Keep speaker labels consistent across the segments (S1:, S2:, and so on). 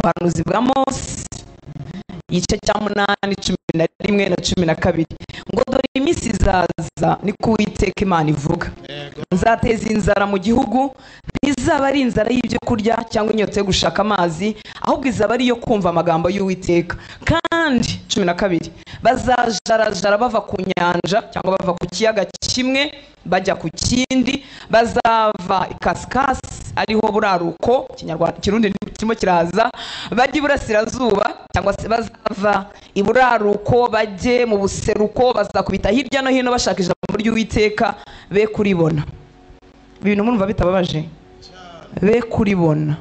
S1: ubuhanuzi bwa Mose igice cya 8, 11 na 12 ngo dore iminsi izaza ni ko Uwiteka Imana ivuga, nzateza inzara mu gihugu, ntizaba ari inzara y'ibyo kurya cyangwa inyota yo gushaka amazi, ahubwo izaba ari iyo kumva amagambo y'Uwiteka. Kandi 12 bazajarajara bava ku nyanja cyangwa bava ku kiyaga kimwe bajya ku kindi, bazava ikasikasi ariho buraruko, Kinyarwanda Kirundi kirimo kiraza, bajya iburasirazuba cyangwa se bazava iburaruko bajye mu buseruko, bazakubita hirya no hino bashaka ijambo ry'Uwiteka be kuribona. Ibintu murumva bitababaje? Be kuribona.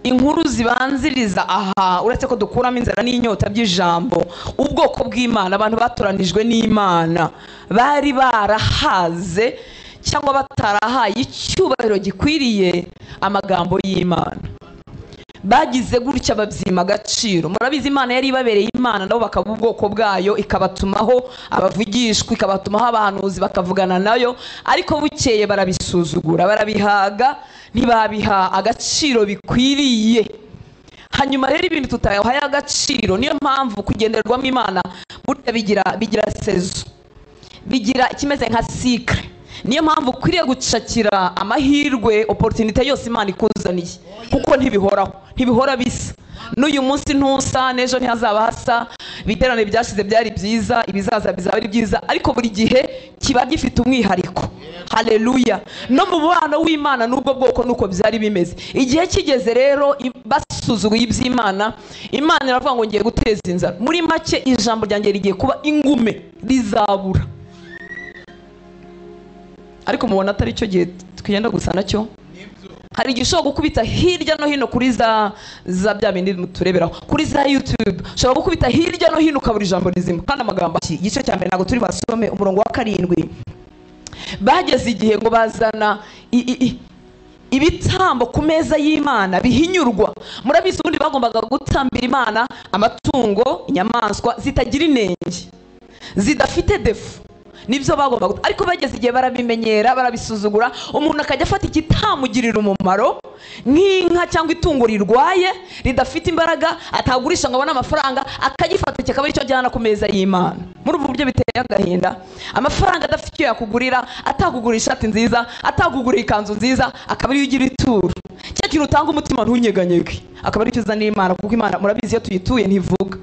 S1: Inkuru zibanziriza aha, uretse ko dukuramo inzara n'inyota by'ijambo, ubwoko bw'Imana, abantu batoranijwe n'Imana, bari barahaze cyangwa batarahaye icyubahiro gikwiriye amagambo y'Imana, bagize gutya babyima agaciro. Murabizi Imana yari ibabereye Imana, nabo bakaba ubwoko bwayo, ikabatumaho abavugishwa, ikabatumaho abahanuzi bakavugana nayo, ariko bukeye barabisuzugura, barabihaga, ntibabiha agaciro bikwiriye. Hanyuma rero ibintu tutayahaye agaciro, niyo mpamvu kugenderwamo Imana burya bigira sezo, bigira ikimeze nka cycle. Niyo mpamvu ukwiriye gucakira amahirwe, opportunity yose Imana ikuzaniye, kuko ntibihora bisa. N'uyu munsi ntusa, n'ejo ntihazaba hasa, ibiterane byashize byari byiza, ibizaza bizaba ari byiza, ariko buri gihe kiba gifite umwihariko. Haleluya. No mu bana w'Imana n'ubwo bwoko nuko byari bimeze. Igihe kigeze rero basuzuguye iby'Imana, Imana iravuga ngo ngiye guteza inzara. Muri make ijambo ryanjye rigiye kuba ingume, rizabura. Ariko mubona atari cyo gihe twigenda gusa nacyo. Hari igishobora gukubita hirya no hino kuri za bya bindi mutureberaho kuri za YouTube, ushobora gukubita hirya no hino ukabura ijambo rizima. Kandi amagambo iki igice cya mbere ntago turi basome umurongo wa 7, bageze igihe ngo bazana ibitambo ku meza y'Imana bihinyurwa. Murabizi ubundi bagombaga gutambira Imana amatungo, inyamaswa zitagira inenge, zidafite defu, nibyo bagomba. Ariko bageze igihe barabimenyera, barabisuzugura, umuntu akajya afata ikitamugirira umumaro nk'inka cyangwa itungo rirwaye ridafite imbaraga, atagurisha ngo abone amafaranga, akagifata kikaba icyo ajyana ku meza y'Imana. Muri ubu buryo biteye agahinda, amafaranga adafite icyo yakugurira, atagugura ishati nziza, atagugura ikanzu nziza, akaba ariyo ugira ituro. Cya kintu utanga umutima ntunyeganyege, akaba aricyo uzana Imana, kuko Imana murabizi iyo tuyituye ntivuga,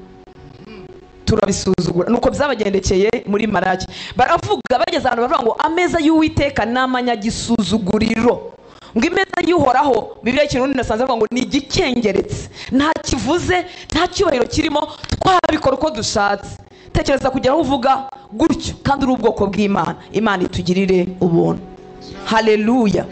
S1: turabisuzugura. Nuko byabagendekeye muri Maraki. Baravuga bageze ahantu baravuga ngo ameza y'Uwiteka n'amanyagisuzuguriro, ngo imeza y'Uhoraho, Bibiliya y'Ikirundi nasanze avuga ngo ni igikengeretse, nta kivuze, nta cyubahiro kirimo, twabikora uko dushatse. Tekereza kugera aho uvuga gutyo kandi uri ubwoko bw'Imana. Imana itugirire ubuntu. Haleluya.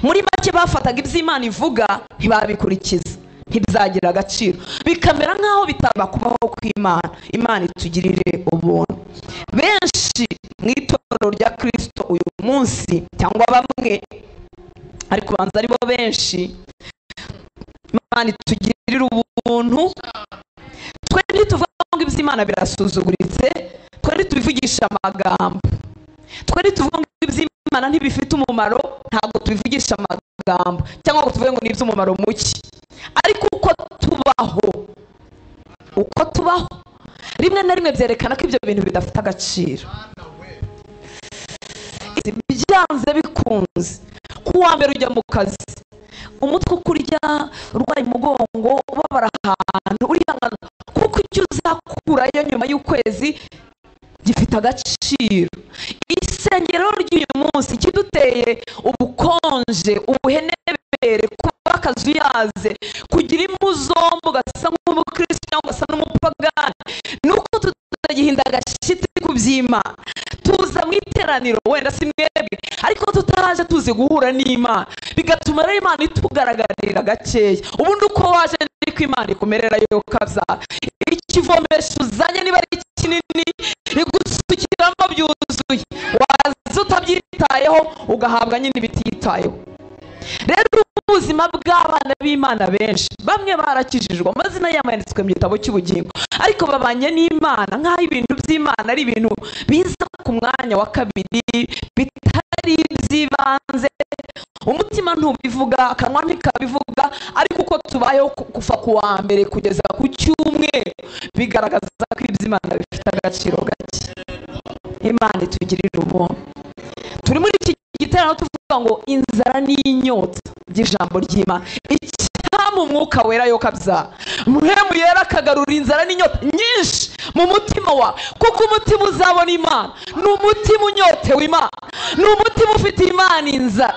S1: Muri make bafataga iby'Imana ivuga ntibabikurikiza, ntibizagira agaciro, bikamera nk'aho bitaba kubaho kw'Imana. Imana itugirire ubuntu. Benshi mu itorero rya Kristo uyu munsi, cyangwa bamwe, ariko banza ari bo benshi, Imana itugirire ubuntu. Twe ntituvuga ngo iby'Imana birasuzuguritse, twe ntitubivugisha amagambo, twe ntituvuga ngo iby'Imana ntibifite umumaro, ntabwo tubivugisha amagambo cyangwa ngo tuvuge ngo ni iby'umumaro muke. Ariko uko tubaho rimwe na rimwe byerekana ko ibyo bintu bidafite agaciro. Byanze bikunze, kuwa mbere ujya mu kazi, umutwe ukurya, urwaye umugongo, ubabara ahantu, urihangana, kuko icyo uzakurayo nyuma y'ukwezi gifite agaciro. Isengero ry'uyu munsi kiduteye ubukonje, ubuhenebere, kuba akazi uyaze, kugira impu zombi, ugasa nk'umukristo cyangwa ugasa n'umupagani, nuko tutagihinda agashyitsi ku by'Imana. Tuza mu iteraniro, wenda si mwebwe, ariko tutaje tuzi guhura n'Imana, bigatuma rero Imana itugaragarira gakeya. Ubundi uko waje niko Imana ikumererayo kabyara. Ikivomesho uzanye niba ari kinini, igusukiramo byuzuye, waza utabyitayeho ugahabwa nyine bititayeho. Rero ubuzima bw'abana b'Imana benshi. Bamwe barakijijwe, amazina yanditswe mu gitabo cy'ubugingo, ariko babanye n'Imana nk'aho ibintu by'Imana ari ibintu biza ku mwanya wa kabiri, bitari iby'ibanze. Umutima ntubivuga, akanwa ntikabivuga, ariko uko tubayeho kuva ku wa mbere kugeza ku cyumweru bigaragaza ko iby'Imana bifite agaciro gake. Imana itugirire ubuntu. Turi muri iki giterane tuvuga ngo inzara n'inyota by'ijambo ry'Imana. Icyampa umwuka wera yo kabza, muhemu yera akagarura inzara n'inyota nyinshi mu mutima wawe, kuko umutima uzabona Imana ni umutima unyotewe Imana, ni umutima ufite Imana inzara.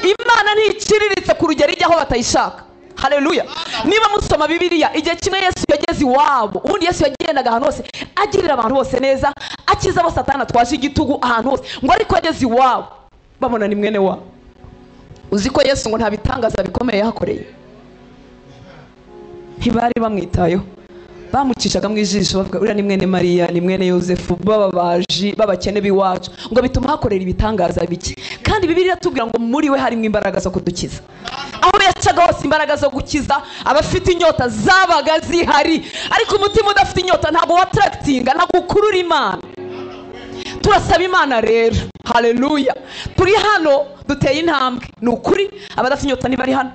S1: Imana nticiriritse ku rugero ijya aho batayishaka. Haleluya. Niba musoma Bibiliya, igihe kimwe Yesu yageze iwabo, ubundi Yesu yagendaga ahantu hose agirira abantu bose neza, akiza abo Satani atwaje igitugu ahantu hose, ngo ariko yageze iwabo babona ni mwene wabo. Uzi ko Yesu ngo nta bitangaza bikomeye yahakoreye? Ntibari bamwitayeho, bamucishaga mu ijisho bavuga uriya ni mwene Mariya, ni mwene Yosefu, bababaji babakene biwacu, ngo bituma hakorera ibitangaza biki. Kandi Bibiliya tubwira ngo muri we harimo imbaraga zo kudukiza. Aho yacaga hose imbaraga zo gukiza abafite inyota zabaga zihari, ariko umutima udafite inyota ntabwo watractinga, ntabwo ukurura Imana. Turasaba Imana rero, haleluya, turi hano duteye intambwe. Ni ukuri abadafite inyota ntibari hano,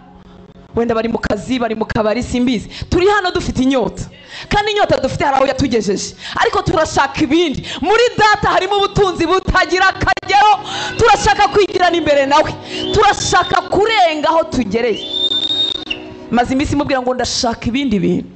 S1: wenda bari mu kazi, bari mu kabari, simbizi. Turi hano dufite inyota, kandi inyota dufite hari aho yatugejeje, ariko turashaka ibindi. Muri data harimo ubutunzi butagira akagero, turashaka kwigirana imbere nawe, turashaka kurenga aho tugereye. Maze iminsi mubwira ngo ndashaka ibindi bintu.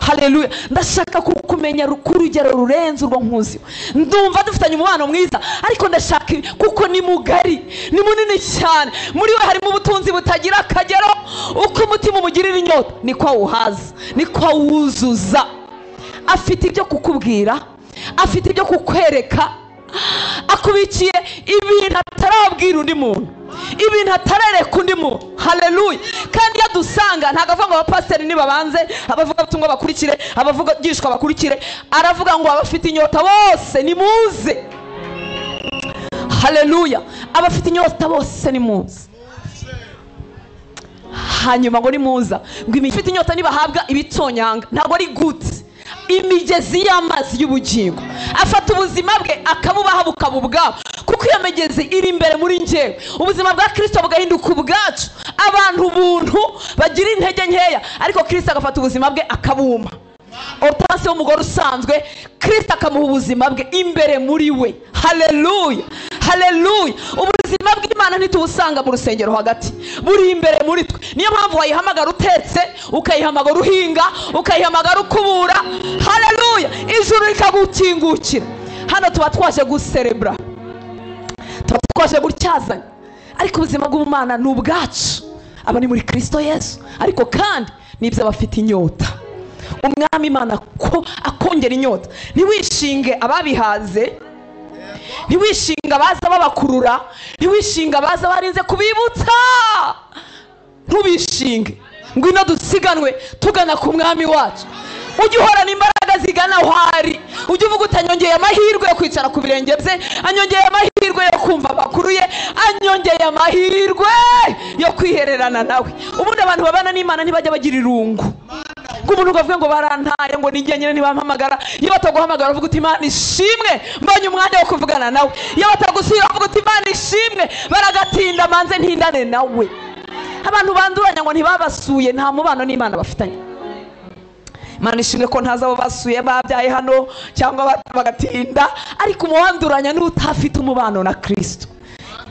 S1: Haleluya. Ndashaka kumenya ku rugero rurenze urwo nkuzi. Ndumva dufitanye umubano mwiza, ariko ndashaka kuko ni mugari, ni munini cyane. Muri we harimo ubutunzi butagira akagero. Uko umutima umugirira inyota niko awuhaza, niko awuzuza. Afite ibyo kukubwira, afite ibyo kukwereka, akubikiye ibintu atarabwira undi muntu, ibintu atarereka undi muntu. Haleluya. Kandi iyo dusanga ntago avuga ngo abapasiteri nibabanze, abavuga butumwa bakurikire, abavuga gishwa bakurikire, aravuga ngo abafite inyota bose nimuze. Haleluya. Abafite inyota bose nimuze. Hanyuma ngo nimuza ngo imifite inyota nibahabwa ibitonyanga, ntago ari gute, imigezi y'amazi y'ubugingo. Afata ubuzima bwe akabubaha bukaba ubwabo, kuko iyo migezi iri imbere muri njyewe. Ubuzima bwa Kristo bugahinduka ubwacu. Abantu buntu bagira intege nkeya, ariko Kristo agafata ubuzima bwe akabuma. Otanse w'umugore usanzwe, Kristo akamuha ubuzima bwe imbere muri we. Haleluya, haleluya. Ubuzima bw'Imana ntitubusanga mu rusengero hagati, buri imbere muri twe. Niyo mpamvu wayihamagara utetse, ukayihamagara uhinga, ukayihamagara ukubura. Haleluya. Ijuru rikagukingukira. Hano tuba twaje guserebra, tuba twaje gutyazanya, ariko ubuzima bw'Imana ni ubwacu. Aba ni muri Kristo Yesu, ariko kandi nibyo abafite inyota. Umwami Imana ko akongera inyota. Ntiwishinge ababihaze, ntiwishinga baza babakurura, ntiwishinga baza barinze kubibutsa. Ntubishinge, ngwino dusiganwe tugana ku mwami wacu. Ujye uhorana imbaraga zigana aho ari. Ujye uvuga utanyongeye amahirwe yo kwicara ku birenge bye, anyongeye amahirwe yo kumva amakuru ye, anyongeye amahirwe yo kwihererana nawe. Ubundi abantu babana n'Imana ntibajya bagira irungu, ngo umuntu ugavuga ngo barantaye, ngo nijye nyine ntibampamagara. Iyo bataguhamagara uvuga uti Imana ishimwe, mbonye umwanya wo kuvugana nawe. Iyo batagusubira uvuga uti Imana ishimwe, baragatinda manze ntindane nawe. Abantu banduranya ngo ntibabasuye, nta mubano n'Imana bafitanye. Imana ishimwe ko ntaza abo basuye babyaye hano cyangwa bagatinda, ariko umuwanduranya n'utafite umubano na Kristo.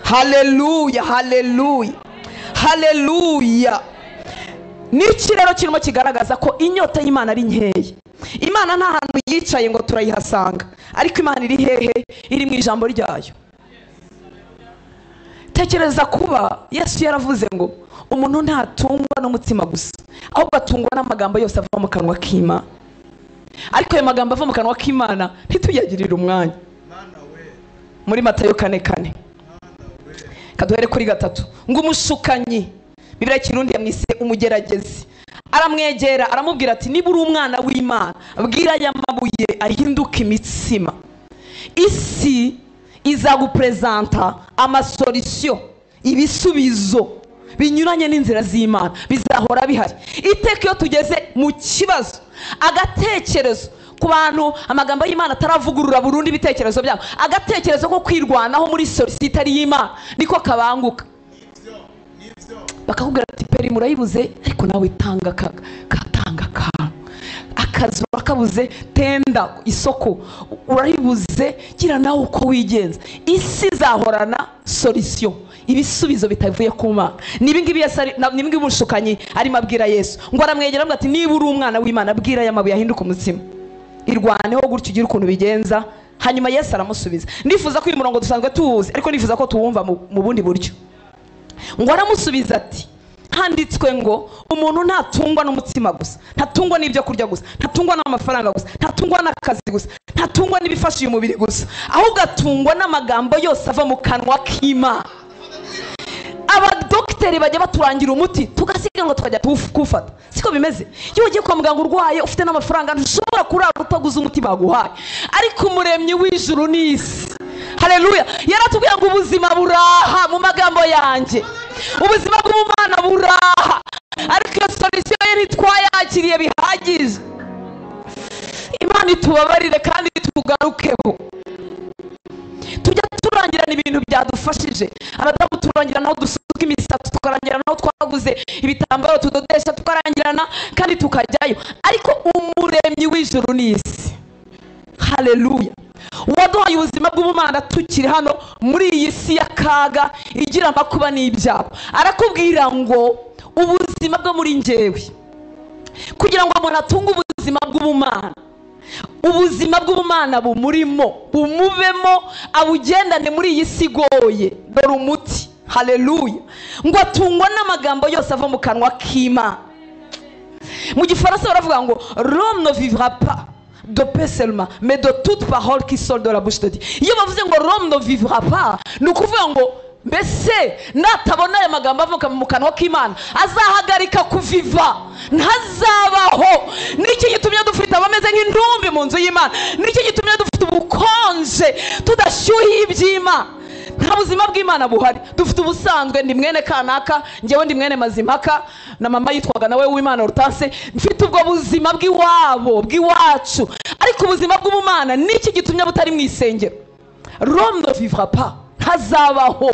S1: Haleluya, haleluya, haleluya. Niki rero kirimo kigaragaza ko inyota y'Imana ari nkeya. Imana nta hantu yicaye ngo turayihasanga, ariko Imana iri hehe? Iri mu ijambo ryayo. Tekereza kuba Yesu yaravuze ngo umuntu ntatungwa n'umutima gusa, ahubwo atungwa n'amagambo yose ava mu kanwa k'Imana. Ariko ayo magambo ava mu kanwa k'Imana ntituyagirire umwanya. Muri Matayo 4:4 kaduhere kuri 3 ngo umushukanyi, Bibiliya Kirundi yamwise umugeragezi, aramwegera aramubwira ati niba uri umwana w'Imana bwira aya mabuye ahinduka imitsima. Isi izagupresenta amasolution, ibisubizo binyuranye n'inzira z'Imana bizahora bihari. Iteka iyo tugeze mu kibazo, agatekerezo ku bantu amagambo y'Imana ataravugurura burundu ibitekerezo byabo, agatekerezo ko kwirwanaho muri solicitari y'Imana niko kabanguka. Bakakubwira ati peri murayibuze ariko nawe tanga katanga akazi urakabuze, tenda isoko uraribuze, gira nawe uko wigenza. Isi zahorana solution, ibisubizo bitavuye ku Mana. Nibingibi nibingibi umushukanyi arimo abwira Yesu ngo aramwegera ati niba uri umwana w'Imana bwira aya mabuye ahinduka umutsima, irwaneho gutyo ugira ukuntu bigenza. Hanyuma Yesu aramusubiza. Ndifuza ko uyu murongo dusanzwe tuwuzi ariko nifuza ko tuwumva mu bundi buryo. Ngo aramusubiza ati handitswe ngo umuntu ntatungwa n'umutsima gusa, ntatungwa n'ibyo kurya gusa, ntatungwa n'amafaranga gusa, ntatungwa n'akazi gusa, ntatungwa n'ibifasha uyu mubiri gusa, ahubwo atungwa n'amagambo yose ava mu kanwa k'Imana. Abadokiteri bajya baturangira umuti tugasiga ngo tukajya kuwufata, siko bimeze. Iyo ugiye kwa muganga urwaye ufite n'amafaranga ntushobora kurara utaguze umuti baguhaye, ariko umuremyi w'ijuru n'isi, haleluya, yaratubwiye ngo ubuzima buraha mu magambo yanjye, ubuzima bw'Imana buraha, ariko iyo solution ye ntitwayakiriye bihagije. Imana itubabarire kandi tugarukeho, tujya turangirana ibintu byadufashije. Abadamu turangirana aho dusuka imisatsi, tukarangirana aho twaguze ibitambaro tudodesha, tukarangirana kandi tukajyayo, ariko umuremyi w'ijuru n'isi, haleluya, waduhaye ubuzima bw'Imana tukiri hano muri iyi si y'akaga igira amakuba n'ibyago, arakubwira ngo ubuzima bwo muri njyewe, kugira ngo umuntu atunge ubuzima bw'Imana, ubuzima bw'Imana bumurimo bumubemo, abugendane muri iyi si igoye. Dore umuti, haleluya, ngo atungwa n'amagambo yose ava mu kanwa k'Imana. Mu Gifaransa baravuga ngo l'homme ne vivra pas de paix seulement, mais de toute parole qui sort de la bouche de Dieu. Iyo bavuze ngo l'homme ne vivra pas, ni ukuvuga ngo mbese natabona aya magambo avuka mu kanwa k'Imana azahagarika kuviva, ntazabaho. Niki gitumye dufite abameze nk'indumbi mu nzu y'Imana, niki gitumye dufite ubukonje tudashyuhiye iby'Imana. Nta buzima bw'Imana buhari. Dufite ubusanzwe, ndi mwene kanaka, njyewe ndi mwene Mazimpaka, na mama yitwaga nawe w'Imana Rutanse, mfite ubwo buzima bw'iwabo bw'iwacu, ariko ubuzima bw'Imana niki gitumye butari mu isengero. L'homme ne vivra pas, ntazabaho,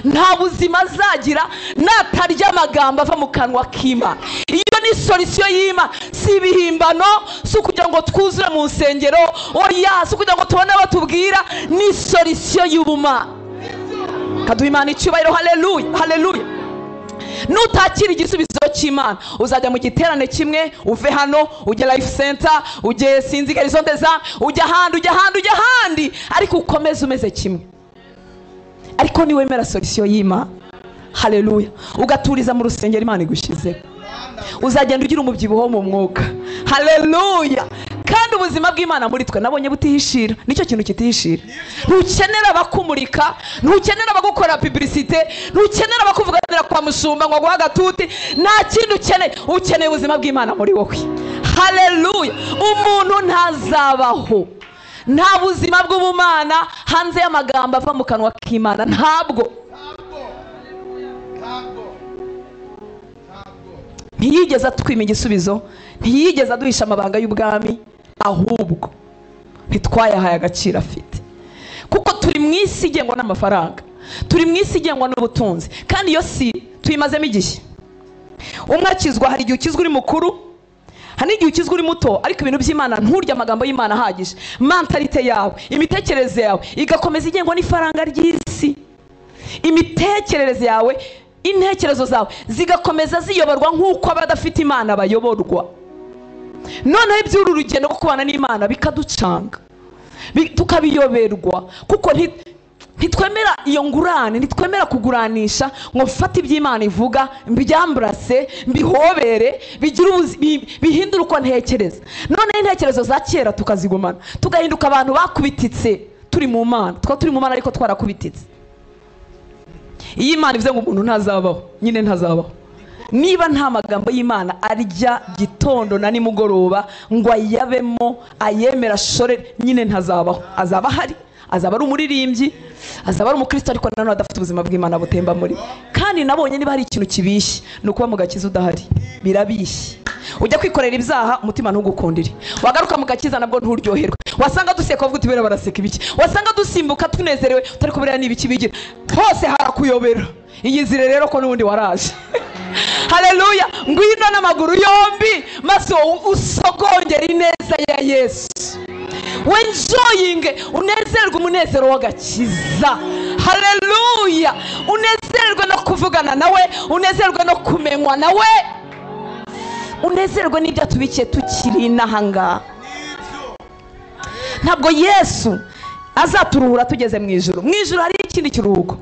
S1: nta buzima azagira natarya amagambo ava mu kanwa k'Imana. Iyo ni solution y'Imana, si ibihimbano, si ukugira ngo twuzure mu nsengero, oya, si ukugira ngo tubone batubwira, ni solution y'Imana. Kaduha Imana icyubahiro, haleluya, haleluya. Nutakira igisubizo cy'Imana uzajya mu giterane kimwe, uve hano ujye Life Center, ujye sinzi Horizon des Âmes, ujya ahandi, ariko ukomeze umeze kimwe. Ariko ni wemera solution y'Imana, haleluya, ugaturiza mu rusengero Imana igushizeho, uzagenda ugira umubyibuho mu mwuka, haleluya. Kandi ubuzima bw'Imana muri twe nabonye butihishira, nicyo kintu kitihishira. Ntukenera abakumurika, ntukenera abagukora publicité, ntukenera abakuvuganira kwa mushumba ngo guha gatuti, nta kintu ukeneye ubuzima bw'Imana muri wowe, haleluya. Umuntu ntazabaho nta buzima bw'Imana hanze y'amagambo ava mu kanwa k'Imana, ntabwo. Ntiyigeze atwima igisubizo, ntiyigeze aduhisha amabanga y'ubwami, ahubwo ntitwayahaye agaciro afite, kuko turi mu isi igengwa n'amafaranga, turi mu isi igengwa n'ubutunzi, kandi iyo si tuyimazemo igihe. Umwe akizwa, hari igihe ukizwa uri mukuru, hari igihe ukizwa uri muto, ariko ibintu by'Imana nturya amagambo y'Imana ahagije, mentalite yawe, imitekerereze yawe igakomeza igengwa n'ifaranga ry'isi. Imitekerereze yawe, intekerezo zawe zigakomeza ziyoborwa nk'uko abadafite Imana bayoborwa. Noneho iby'uru rugendo rwo kubana n'Imana bikaducanga, tukabiyoberwa, kuko ntitwemera iyo ngurane, ntitwemera kuguranisha ngo mfate iby'Imana ivuga mbyambrase, mbihobere, bihindura uko ntekereza. Noneho intekerezo za kera tukazigumana, tugahinduka abantu bakubititse. Turi mu Mana, turi mu Mana ariko twarakubititse. Iyi Imana ivuze ngo umuntu ntazabaho, nyine ntazabaho. Niba nta magambo y'Imana arya gitondo na nimugoroba ngo ayabemo, ayemera shore, nyine ntazabaho. Azaba hari, azaba ari umuririmbyi, azaba ari umukristo, ariko nanone adafite ubuzima bw'Imana butemba muri. Kandi kandi nabonye niba hari ikintu kibishye ni ukuba mu gakiza udahari. Birabishye. Ujya kwikorera ibyaha umutima ntugukundire, wagaruka mu gakiza nabwo nturyoherwe. Wasanga duseka uvuga uti bera baraseka ibiki, wasanga dusimbuka tunezerewe utari kubera n'ibiki bigira, hose harakuyobera. Iyizire rero ko n'ubundi waraje. Haleluya. Ngwino n'amaguru yombi maso usogongera ineza ya Yesu. Wenjoyinge, unezerwe umunezero w'agakiza. Haleluya. Unezerwe no kuvugana nawe, unezerwe no kumenywa nawe, unezerwe n'ibyo tubikiye tukiri n'ahanga. Ntabwo Yesu azaturuhura tugeze mu ijuru. Mu ijuru hari ikindi kiruhuko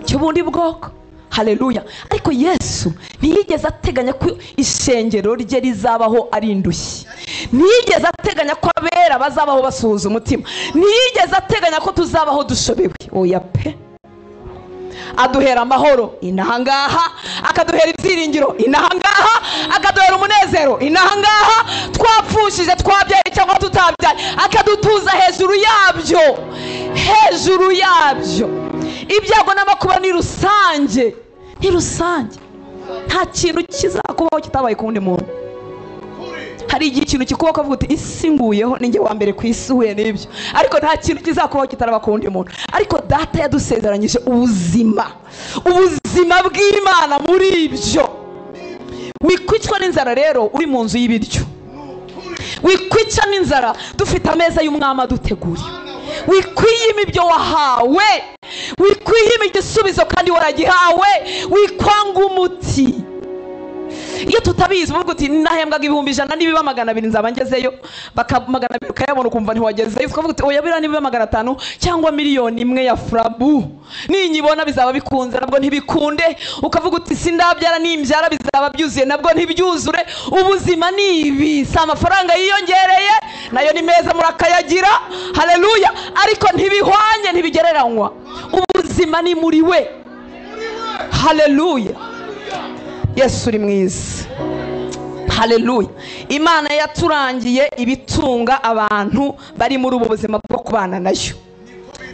S1: cy'ubundi bwoko. Haleluya. Ariko Yesu ntiyigeze ateganya ko ishengero rye rizabaho ari indushyi. Ntiyigeze ateganya ko abera bazabaho basuhuza umutima. Ntiyigeze ateganya ko tuzabaho dushobewe. Oya pe. Aduhera amahoro inahangaha, akaduhera ibyiringiro inahangaha, akaduhera umunezero inahangaha, twapfushije twabyaye cyangwa tutabyaye, akadutuza hejuru yabyo. Hejuru yabyo. Ibyago n'amakuba ni rusange. Ni rusange. Nta kintu kizakubaho kitabaye ku wundi muntu. Hari igihe ikintu kikubaho ukavuga uti isi nguyeho ninjye wa mbere ku isi uhuye n'ibyo, ariko nta kintu kizakubaho kitaraba ku wundi muntu. Ariko data yadusezeranyije ubuzima, ubuzima bw'Imana muri ibyo. Wikwicwa n'inzara rero uri mu nzu y'ibiryo, wikwica n'inzara dufite ameza y'umwami aduteguriye, wikwiyima ibyo wahawe, wikwiyima igisubizo kandi waragihawe, wikwanga umuti. Iyo tutabizi uvuga uti nahembwaga 100 nibiba 200 nzaba ngezeyo, baka 200 ukayabona ukumva ntiwagezeyo, ukavuga uti oya bira nibiba 500 cyangwa 1,000,000 ya frabu ninyibona bizaba bikunze nabwo ntibikunde, ukavuga uti sindabyara nimbyara bizaba byuzuye nabwo ntibyuzure. Ubuzima ni ibi, si amafaranga yiyongereye nayo ni meza murakayagira. Haleluya. Ariko ntibihwanye ntibigereranywa. Ubuzima ni muri we. Haleluya. Yesu uri mwiza. Haleluya. Imana yaturangiye ibitunga abantu bari muri ubu buzima bwo kubana nayo,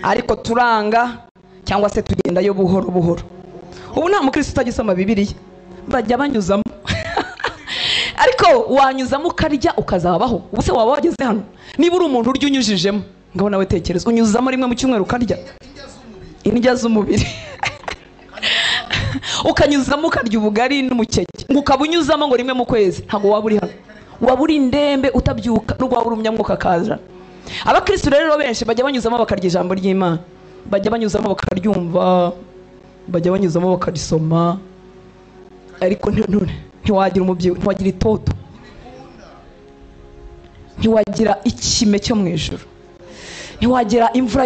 S1: ariko turanga cyangwa se tugendayo buhoro buhoro. Ubu nta mukristo utagisoma Bibiliya, bajya banyuzamo. Ariko wanyuzamo ukarya ukazabaho. Ubu se waba wageze hano? Niba uri umuntu urya unyujijemo, ngaho nawe tekereza, unyuzamo rimwe mu cyumweru ukarya indya z'umubiri. Ukanyuzamo ukarya ubugari n'umukeke, ukabunyuzamo ngo rimwe mu kwezi, ntago waba uri hano. Waba uri ndembe utabyuka n'ubwo waba uri umunyamwuka kaza. Abakristo rero benshi bajya banyuzamo bakarya ijambo ry'Imana, bajya banyuzamo bakaryumva, bajya banyuzamo bakarisoma, ariko ntiwagira umubyeyi, ntiwagira itoto, ntiwagira ikime cyo mu ijuru, ntiwagira imvura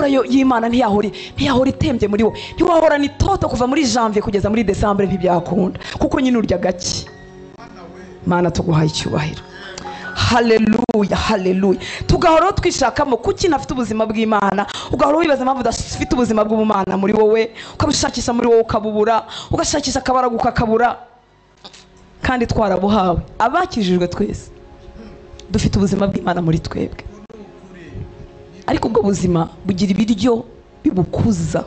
S1: yo y'Imana ntiyahora itembye muri wowe, ntiwahora n'itoto kuva muri janvier kugeza muri December. Ntibyakunda kuko nyine urya gake. Mana tuguhaye icyubahiro. Haleluya. Haleluya. Tugahora twishakamo kuki nafite ubuzima bw'Imana, ugahora wibaza impamvu udafite ubuzima bw'ubumana muri wowe, ukabushakisha muri wowe ukabubura, ugashakisha akabaraga ukakabura, kandi twarabuhawe. Abakijijwe twese dufite ubuzima bw'Imana muri twebwe, ariko ubwo buzima bugira ibiryo bibukuza,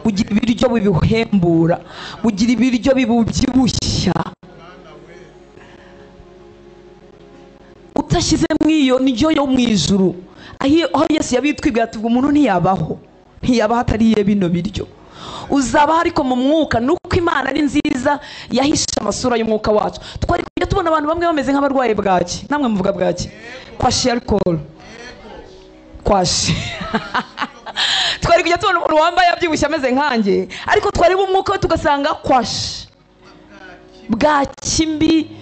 S1: bugira ibiryo bibuhembura, bugira ibiryo bibubyibushya. Utashyize mwiyo niyo yo mu ijuru, aho Yesu yabitwibwira ati umuntu ntiyabaho atariye bino biryo. Uzaba ariko mu mwuka, nuko Imana ari nziza yahisha amasura y'umwuka wacu. Twari kujya tubona abantu bamwe bameze nk'abarwaye bwaki, namwe muvuga bwaki, kwashi alcohol, kwashi. Twari kujya tubona umuntu wambaye abyibushye ameze nkanjye, ariko twari mu mwuka we tugasanga kwashi, bwaki mbi.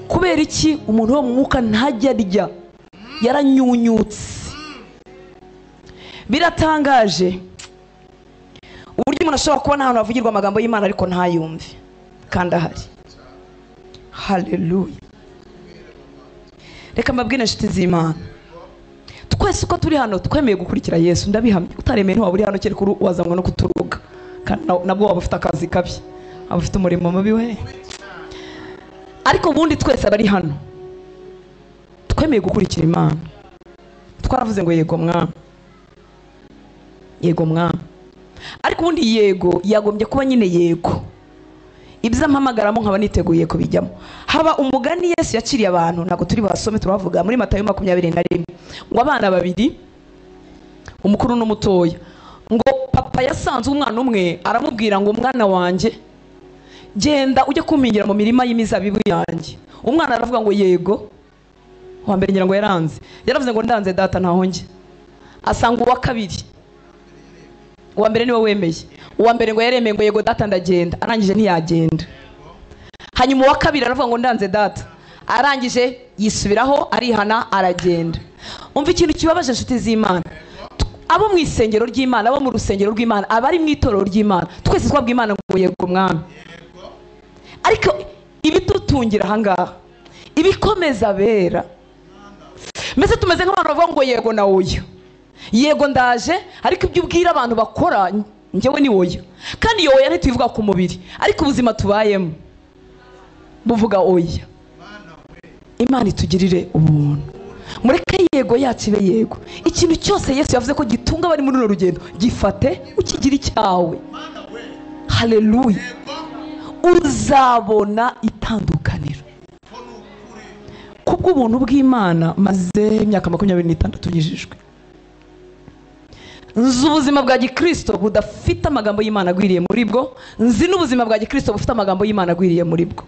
S1: Kubera iki? Umuntu wo mu mwuka ntajya arya, yaranyunyutse. Biratangaje uburyo umuntu ashobora kubona ahantu havugirwa amagambo y'Imana ariko ntayumve, kandi ahari. Haleluya. Reka mbabwire inshuti z'Imana, twese uko turi hano twemeye gukurikira Yesu, ndabihamya. Utaremeye ntiwaba uri hano kereka wazanwa no kuturuga, kandi nabwo waba ufite akazi kabi, waba ufite umurimo mubi we. Ariko ubundi twese abari hano twemeye gukurikira Imana. Twaravuze ngo yego mwami, yego mwami. Ariko ubundi yego yagombye kuba nyine yego. ibyo mpamagaramo nkaba niteguye kubijyamo. Haba umugani Yesu yaciriye abantu, ntabwo turi basome, turavuga muri Matayo 21, ngo abana babiri, umukuru n'umutoya, ngo papa yasanze umwana umwe aramubwira ngo umwana wanjye genda ujye kumpingira mu mirima y'imizabibu yanjye. Umwana aravuga ngo yego. Wa mbere ngira ngo yaranze, yaravuze ngo ndanze data ntaho njye. Asanga uwa kabiri, uwa mbere niwe wemeye, uwa mbere ngo yaremeye ngo yego data ndagenda, arangije ntiyagenda. Hanyuma uwa kabiri aravuga ngo ndanze data, arangije yisubiraho arihana aragenda. Umva ikintu kibabaje inshuti z'Imana, abo mu isengero ry'Imana, abo mu rusengero rw'Imana, abari mu itorero ry'Imana, twese twabwiye Imana ngo yego mwami, ariko ibitutungira ahangaha, ibikomeza bera, mbese tumeze nk'abantu bavuga ngo yego na oya. Yego ndaje, ariko ibyo ubwira abantu bakora njyewe ni oya. Kandi iyo oya ntituyivuga ku mubiri, ariko ubuzima tubayemo buvuga oya. Imana itugirire ubuntu, mureke yego yacu ibe yego. Ikintu cyose Yesu yavuze ko gitunga bari muri runo rugendo, gifate ukigira icyawe. Haleluya. Uzabona itandukaniro kubw'ubuntu bw'Imana. Maze imyaka 26 nyijijwe, nzi ubuzima bwa gikristo budafite amagambo y'Imana agwiriye muri bwo, nzi n'ubuzima bwa gikristo bufite amagambo y'Imana agwiriye muri bwo.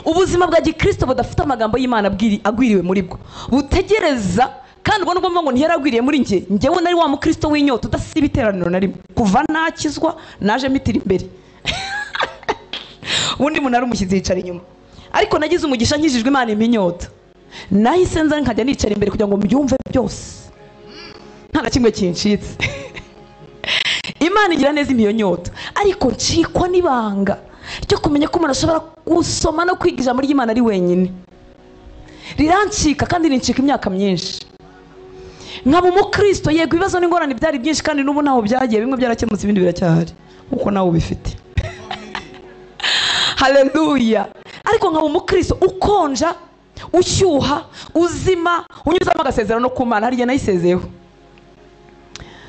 S1: Ubuzima bwa gikristo budafite amagambo y'Imana agwiriwe muri bwo butegereza, kandi ubwo nubwo ngo ntiyaragwiriye muri njyewe nari wa mukristo w'inyota udasiba iteraniro na rimwe kuva nakizwa, naje mitira imbere. Ubundi umuntu ari umushyitsi yicara inyuma, ariko nagize umugisha nkijijwe Imana iminyota, nahise nza nkajya nicara imbere kugira ngo mbyumve byose, nta na kimwe kincitse. Imana igira neza imiyo nyota, ariko ncikwa n'ibanga ryo kumenya ko umuntu ashobora gusoma no kwiga ijambo ry'Imana ari wenyine. Rirancika kandi rincika imyaka myinshi. Nkaba umukristo, yego ibibazo n'ingorane byari byinshi, kandi n'ubu ntaho byagiye, bimwe byarakemutse ibindi biracyahari, uko nawe ubifite. Haleluya. Ariko nkaba umukristo ukonja, ushyuha, uzima, unyuzamo agasezerano ku Mana. Hariya nayisezeyeho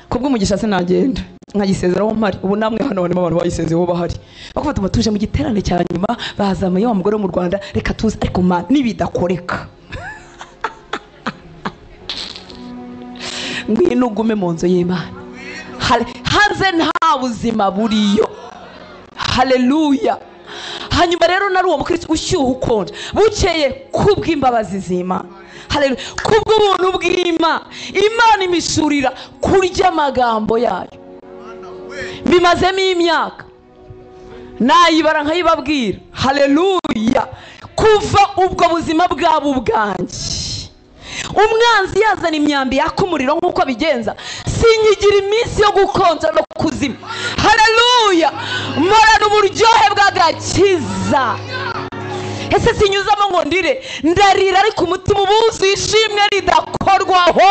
S1: kubw'umugisha sinagenda nkagisezeraho mpari. Ubu namwe hano barimo abantu bayisezeyeho bahari, bakufata batuje mu giterane cya nyuma, bazamaye wa mugore wo mu Rwanda, reka tuze, ariko Mana nibidakoreka ngwino ugume mu nzu y'Imana. Hanze nta buzima buriyo. Haleluya. Hanyuma rero nari uwo mukristo ushyuha ukonje, bukeye kubw'imbabazi z'Imana, haleluya, kubw'ubuntu bw'Imana, Imana imishurira kurya amagambo yayo. Bimazemo imyaka, nayibara nkayibabwira. Haleluya. Kuva ubwo buzima bwabo ubwanjye, umwanzi yazana imyambi yaka umuriro nk'uko abigenza, sinyigira iminsi yo gukonja no kuzima. Haleluya. Morana uburyohe bw'agakiza. Ese sinyuzamo ngo ndire, ndarira ariko umutima ubuzuye ishimwe ridakorwaho.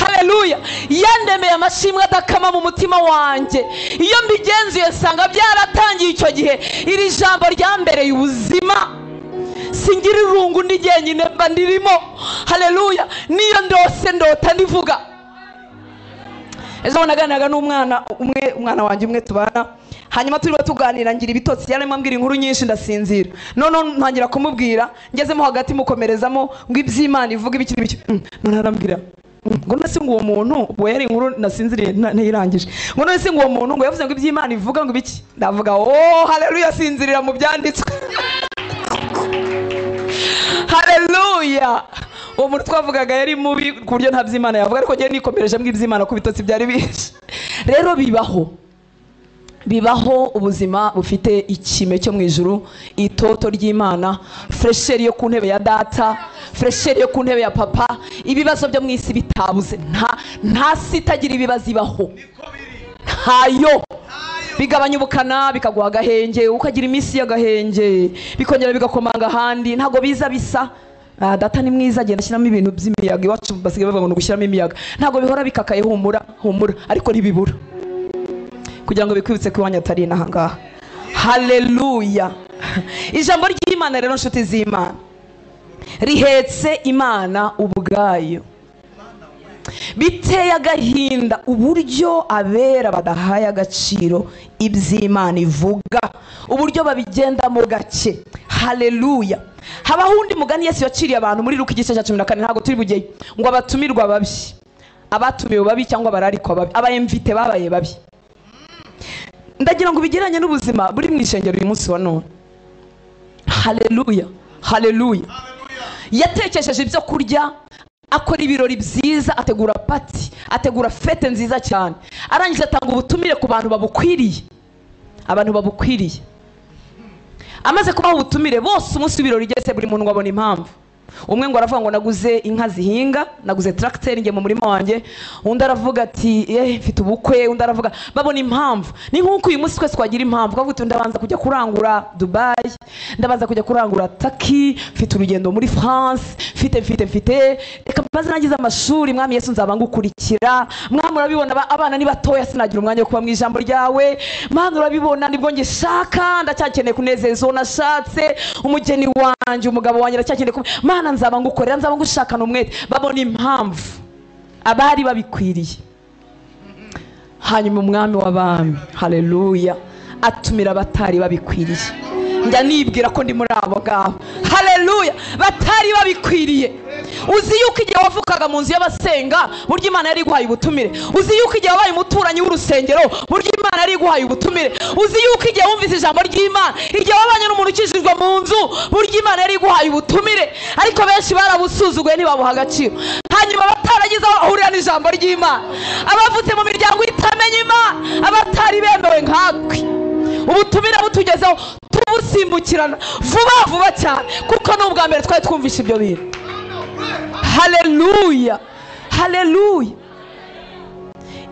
S1: Haleluya. Yandemeye amashimwe adakama mu mutima wanjye. Iyo mbigenzuye sanga byaratangiye icyo gihe iri jambo ryambereye ubuzima. Singira irungu ndi jyenyine mba ndirimo. Haleluya. Niyo ndose ndota ndivuga. Ejo naganiraga n'umwana umwana wanjye umwe tubana, hanyuma turiwe tuganira ngira ibitotsi, yarimo ambwira inkuru nyinshi ndasinzira. None ntangira kumubwira, ngezemo hagati mukomerezamo ngo iby'Imana ivuga ibikiri biki. None arambwira ngo nase ngo uwo muntu ubwo yari inkuru nasinziriye ntayirangije, ngo none se ngo uwo muntu ngo yavuze ngo iby'Imana ivuga ngo ibiki. Ndavuga oh haleluya, sinzirira mu byanditswe. Haleluya. Uwo muntu twavugaga yari mubi ku buryo nta by'Imana yavuga, ariko ngiye nikomereje mu iby'Imana ku bitotsi byari bishi. Rero bibaho ubuzima bufite ikime cyo mu ijuru, itoto ry'Imana, fresheri yo ku ntebe ya data, fresheri yo ku ntebe ya papa. Ibibazo byo mu isi bitabuze, nta sitagira ibibazo ibaho, ntayo. Bigabanya ubukana, bikaguha agahenge, ukagira iminsi y'agahenge, bikongera bigakomanga ahandi, ntago biza bisa. Data ni mwiza, agenda ashyiramo ibintu by'imiyaga. Iwacu basigaye bavuga ngo gushyiramo imiyaga, ntago bihora bikakaye, humura, ariko ntibibura kugira ngo bikwibutse ko iwanyu atari inaha ngaha. Haleluya. Ijambo ry'Imana rero nshuti z'Imana rihetse Imana ubwayo. biteye agahinda uburyo abera badahaye agaciro iby'Imana ivuga, uburyo babigendamo gake. Haleluya. Habaho undi mugani Yesu yaciriye abantu muri Luka igice cya 14, ntabwo turi bugeyo, ngo abatumirwa babi, abatumiwe babi cyangwa bararikwa babi, abayemvite babaye babi. Ndagira ngo bigeranye n'ubuzima buri mu ishengero uyu munsi wa none. Haleluya, haleluya. Yatekesheje ibyo kurya, akora ibirori byiza, ategura pati, ategura fete nziza cyane, arangiza atanga ubutumire ku bantu babukwiriye, abantu babukwiriye. Amaze kubaho ubutumire bose, umunsi w'ibirori ugeze buri muntu wabona impamvu. Umwe ngo aravuga ngo naguze inka zihinga, naguze tracteur nge mu murima wanjye. Undi aravuga ati mfite ubukwe. Undi aravuga, babona impamvu. Ni nk'uko uyu munsi twese twagira impamvu, kavuga uti ndabanza kujya kurangura Dubai, ndabanza kujya kurangura Turkey, mfite urugendo muri France, mfite reka mbaze nagize amashuri, mwami Yesu nzaba ngukurikira. Mwami urabibona abana ni batoya, sinagira umwanya wo kuba mu ijambo ryawe. Mwami urabibona nibwo ngishaka, ndacyakeneye kunezeza uwo nashatse, umugeni wanje, umugabo wanje ndacyakeneye Mana nzaba ngukorera, nzaba ngushakana umwete. Babona impamvu abari babikwiriye. Hanyuma umwami w'abami, haleluya, atumira abatari babikwiriye. Njya nibwira ko ndi muri abo ngabo, haleluya, batari babikwiriye. Uzi yuko igihe wavukaga mu nzu y'abasenga, burya Imana yari iguhaye ubutumire. Uzi yuko igihe wabaye umuturanyi w'urusengero, burya Imana yari iguhaye ubutumire. Uzi yuko igihe wumvise ijambo ry'Imana, igihe wabanye n'umuntu ukijijwe mu nzu, burya Imana yari iguhaye ubutumire. Ariko benshi barabusuzuguye ntibabuha agaciro. Hanyuma bataragize aho bahurira n'ijambo ry'Imana, abavutse mu miryango itamenya Imana, abatari bemewe nkatwe, ubutumire butugezeho tubusimbukirana vuba cyane, kuko n'ubwa mbere twari twumvisha ibyo bintu. Haleluya, haleluya.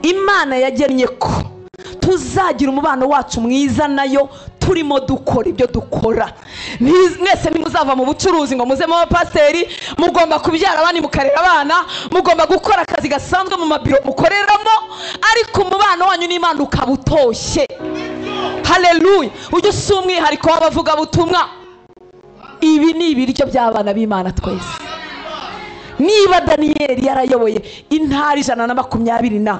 S1: Imana yagennye ko tuzagira umubano wacu mwiza nayo turimo dukora ibyo dukora. Mwese nimuzava mu bucuruzi ngo muze mu bapasiteri, mugomba kubyara abandi mukarera abana, mugomba gukora akazi gasanzwe mu mabiro mukoreramo, ariko umubano wanyu n'Imana ukabutoshye. Haleluya. Ujye si umwihariko w'abavuga butumwa. Ibi ni ibiryo by'abana b'Imana twese. Niba Daniyeli yarayoboye intara 120,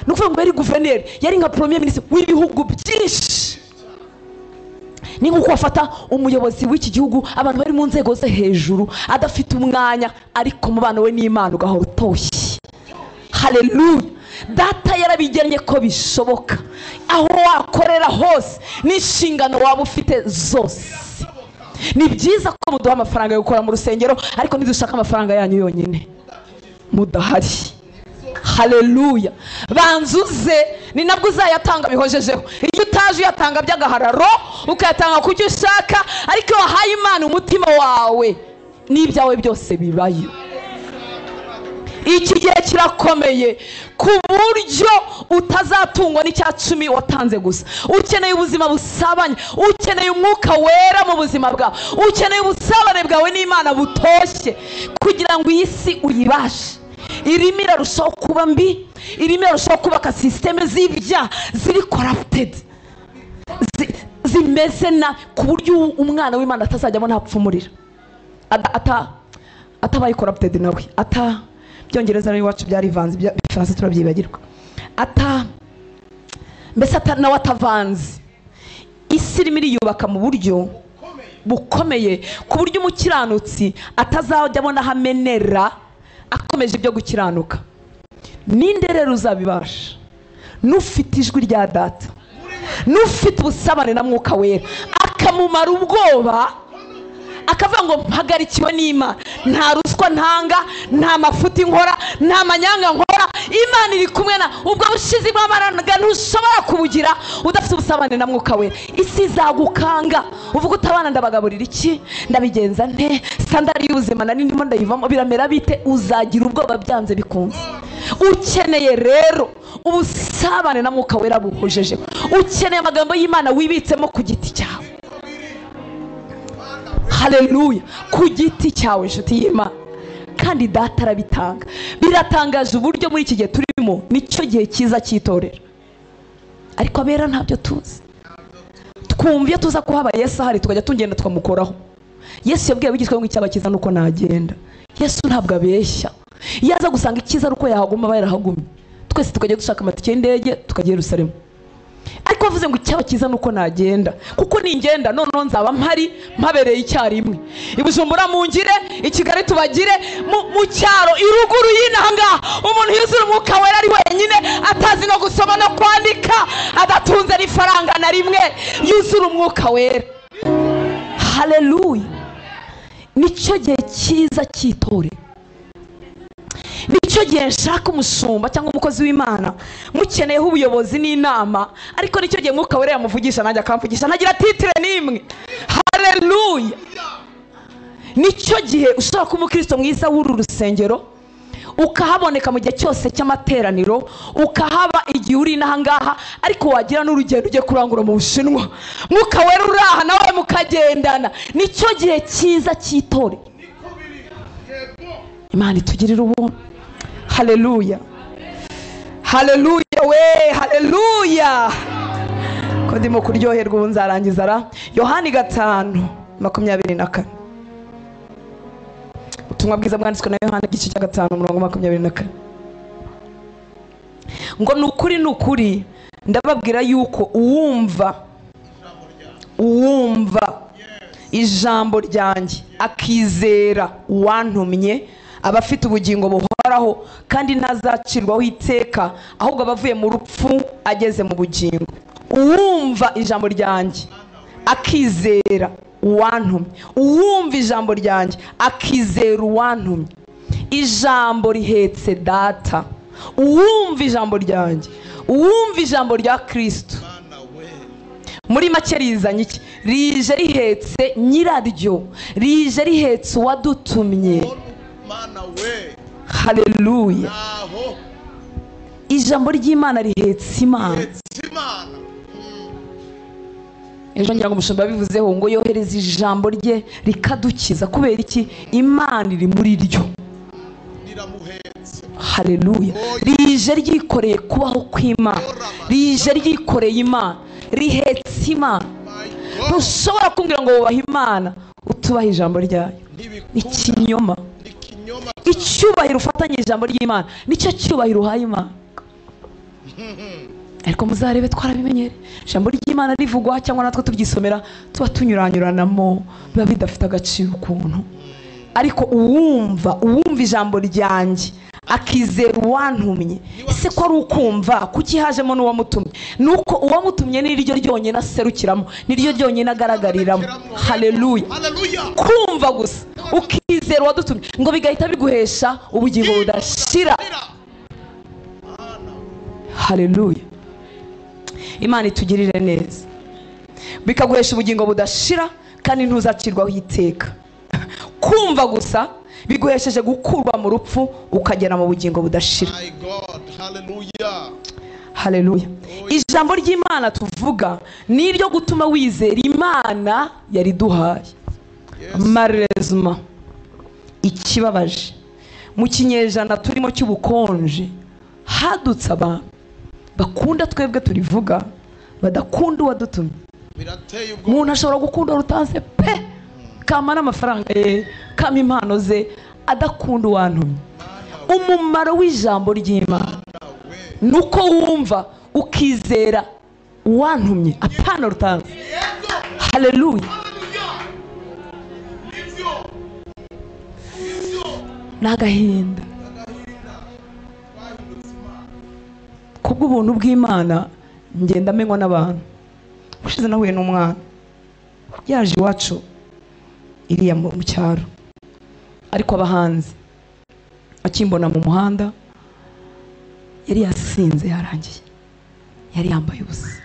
S1: nukuvuga ngo yari guverineri, yari nka premier ministre w'ibihugu byinshi. Ni nkuko wafata umuyobozi w'iki gihugu, abantu bari mu nzego zo hejuru, adafite umwanya, ariko umubano we n'Imana ugahora utoshye. Haleluya. Data yarabigennye ko bishoboka. Aho wakorera hose n'inshingano waba ufite zose. Ni byiza ko muduha amafaranga yo gukora mu rusengero, ariko ntidushaka amafaranga yanyu yonyine mudahari. Haleluya. Banzuze ni nabwo uzayatanga bihojejeho. Iyo utaje uyatanga by'agahararo, ukayatanga kujya ushaka, ariko wahaye Imana umutima wawe, n'ibyawe byose bibayo. Iki gihe kirakomeye ku buryo utazatungwa n'icya 10 watanze gusa. Ukeneye ubuzima busabanye, ukeneye umwuka wera mu buzima bwawe, ukeneye ubusabane bwawe n'Imana butoshye, kugira ngo iyi si uyibashe. Irimo irarushaho kuba mbi, irimo irarushaho kubaka systeme z'ibya ziri corrupted, zimeze na ku buryo umwana w'Imana atazajyamo ntapfumurira, atabaye corrupted nawe, byongereza ari wacu byari vanze, by'Ifaransa turabyibagirwa, mbese nawe atavanze. Isi irimo iriyubaka mu buryo bukomeye, ku buryo umukiranutsi atazajya abona hamenera akomeje ibyo gukiranuka. Ninde rero uzabibasha? N'ufite ijwi rya Data, n'ufite ubusabane na Mwuka Wera, akamumara ubwoba, akavuga ngo mpagarikiwe n'Imana, nta ruswa ntanga, nta mafuti nkora, nta manyanga nkora, Imana iri kumwe na. Ubwo bushizi bw'amaraga ntushobora kubugira udafite ubusabane na Mwuka Wera. Isi izagukanga, uvuga utabana ndabagaburira iki, ndabigenza nte, standard y'ubuzima nari ndimo ndayivamo, biramera bite? Uzagira ubwoba byanze bikunze. Ukeneye rero ubusabane na Mwuka Wera buhojeje, ukeneye amagambo y'Imana wibitsemo ku giti cyawe. Haleluya. Ku giti cyawe inshuti y'Imana, kandi Data arabitanga. Biratangaje uburyo muri iki gihe turimo, nicyo gihe cyiza cy'itorero, ariko abera ntabyo tuzi. Twumviye tuza kuhaba Yesu ahari, tukajya tugenda tukamukoraho. Yesu yabwiye abigishwa ngo icyabakiza nuko nagenda. Yesu ntabwo abeshya. yaza gusanga icyiza ari uko yahaguma bayarahagumye, twese tukajya dushaka amatike y'indege tukajya i Yerusalemu. Ariko bavuze ngo icyaba cyiza nuko nagenda, kuko ningenda noneho nzaba mpari mpabereye icyarimwe. I Bujumbura mungire, i Kigali tubagire, mu cyaro iruguru y'inanga umuntu yuzura umwuka wera ari wenyine, atazi no gusoma no kwandika, adatunze n'ifaranga na rimwe, yuzura umwuka wera. Haleluya! Nicyo gihe cyiza cy'itorero, nicyo gihe nshaka umushumba cyangwa umukozi w'Imana mukeneyeho ubuyobozi n'inama, ariko nicyo gihe mwuka wera yamuvugisha nanjye akamvugisha, ntagira titire n'imwe. Haleluya! Nicyo gihe ushobora kuba umukristo mwiza w'uru rusengero, ukahaboneka mu gihe cyose cy'amateraniro, ukahaba igihe uri n'ahangaha, ariko wagira n'urugendo ugiye kurangura mu Bushinwa, mwuka wera uraha nawe mukagendana. Nicyo gihe cyiza cy'itorero. Imana itugirire ubuntu. Haleluya, haleluya we, haleluya. Ko ndimo kuryoherwa ubu nzarangiza ra. Yohani 5:24. Ubutumwa bwiza bwanditswe na Yohana igice cya 5:24. Ngo nukuri ndababwira yuko uwumva ijambo ryanjye akizera uwantumye aba afite ubugingo buhoraho, kandi ntazacirwaho iteka, ahubwo abavuye mu rupfu ageze mu bugingo. Uwumva ijambo ryanjye akizera uwantumye, uwumva ijambo ryanjye akizera uwantumye. Ijambo rihetse data. Uwumva ijambo ryanjye, uwumva ijambo rya Kristo, muri make rizanye iki? Rije rihetse nyiraryo, rije rihetse uwadutumye. Haleluya! Ijambo ry'Imana rihetse Imana. Ejo ngira ngo umushumba bivuzeho ngo yohereza ijambo rye rikadukiza. Kubera iki? Imana iri muri ryo. Haleluya! Rije ryikoreye kubaho kw'Imana, rije ryikoreye Imana, rihetse Imana. Ntushobora kumbwira ngo wubahe Imana utubaha ijambo ryayo. Ikinyoma. Icyubahiro ufatanye ijambo ry'Imana nicyo cyubahiro uhaye Imana. Ariko muzarebe twarabimenyere, ijambo ry'Imana rivugwa cyangwa natwe tubyisomera tuba tunyuranyuranamo, biba bidafite agaciro ukuntu. Ariko uwumva ijambo ryanjye akizera uwantumye, ese ko ari ukumva kuki hajemo n'uwamutumye? Nuko uwamutumye ni ryo ryonyine aserukiramo, ni ryo ryonyine agaragariramo. Haleluya! Kumva gusa ukizera uwadutumye ngo bigahita biguhesha ubugingo budashira. Haleluya! Imana itugirire neza, bikaguhesha ubugingo budashira kandi ntuzacirwaho iteka. Kumva gusa biguhesheje gukurwa mu rupfu ukagera mu bugingo budashira. Haleluya! Ijambo ry'Imana tuvuga ni iryo gutuma wizera Imana yariduhaye. Malheureusement, ikibabaje mu kinyejana turimo cy'ubukonje, hadutse abantu bakunda twebwe turivuga, badakunda uwadutumye. Umuntu ashobora gukunda rutanze pe, kama n'amafaranga ye, kama impano ze, adakunda uwantumye. Umumaro w'ijambo ry'Imana nuko wumva ukizera uwantumye, apana rutanze. Haleluya! Nagahinda kubw'ubuntu bw'Imana ngenda menywa n'abantu. Ushize nahuye n'umwana yaje iwacu iriya mu cyaro, ariko abahanzi akimbona mu muhanda yari yasinze yarangiye, yari yambaye ubusa,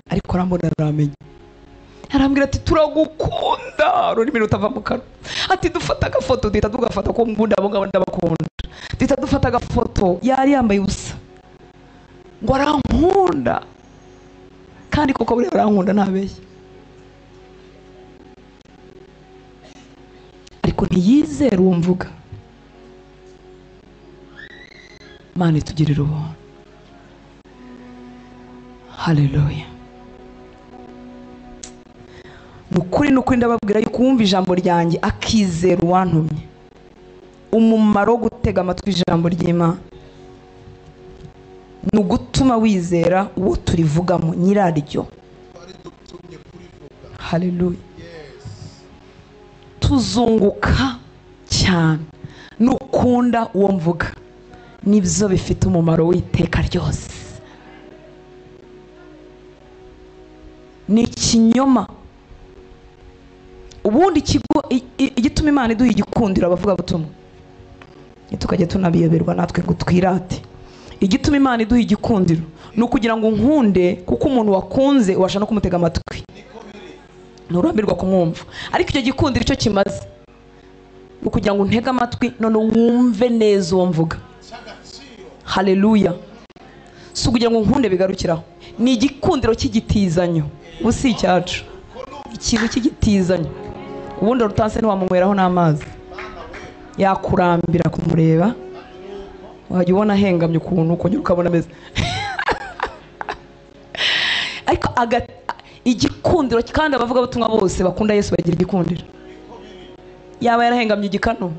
S1: ariko arambona aramenye, arambwira ati turagukunda, ruri minota ava mu kanwa, ati dufata agafoto, duhita tugafata ko ngunda abo ngabo ndabakunda, duhita dufata agafoto, yari yambaye ubusa, ngo arankunda, kandi koko buriya arankunda ntabeshye, ariko ntiyizera uwo mvuga. Mana itugirire ubuntu. Haleluya! Nukuri ndababwira yuko wumva ijambo ryanjye akizera uwantumye umumaro wo gutega amatwi ijambo ry'Imana ni ugutuma wizera uwo turivugamo nyiraryo. Haleluya. Tuzunguka cyane nukunda uwo mvuga, nibyo bifite umumaro w'iteka ryose. Ni ikinyoma. Ubundi ikigo igituma Imana iduha igikundiro abavuga butumwa, tukajya tunabiyoberwa natwe ngo twirate. Igituma Imana iduha igikundiro ni ukugira ngo nkunde, kuko umuntu wakunze ubasha no kumutega amatwi, nturambirwa kumwumva. Ariko icyo gikundiro icyo kimaze ni ukugira ngo untege amatwi none wumve neza uwo mvuga. Haleluya. Si ukugira ngo nkunde bigarukiraho, ni igikundiro cy'igitizanyo. Usi icyacu ikintu cy'igitizanyo, ubundi rutanse ntiwamunyweraho n'amazi, yakurambira kumureba, wajya ubona ahengamye ukuntu ukongera ukabona ameze. Ariko igikundiro, kandi abavuga butumwa bose bakunda Yesu bagira igikundiro. Yaba yarahengamye igikano,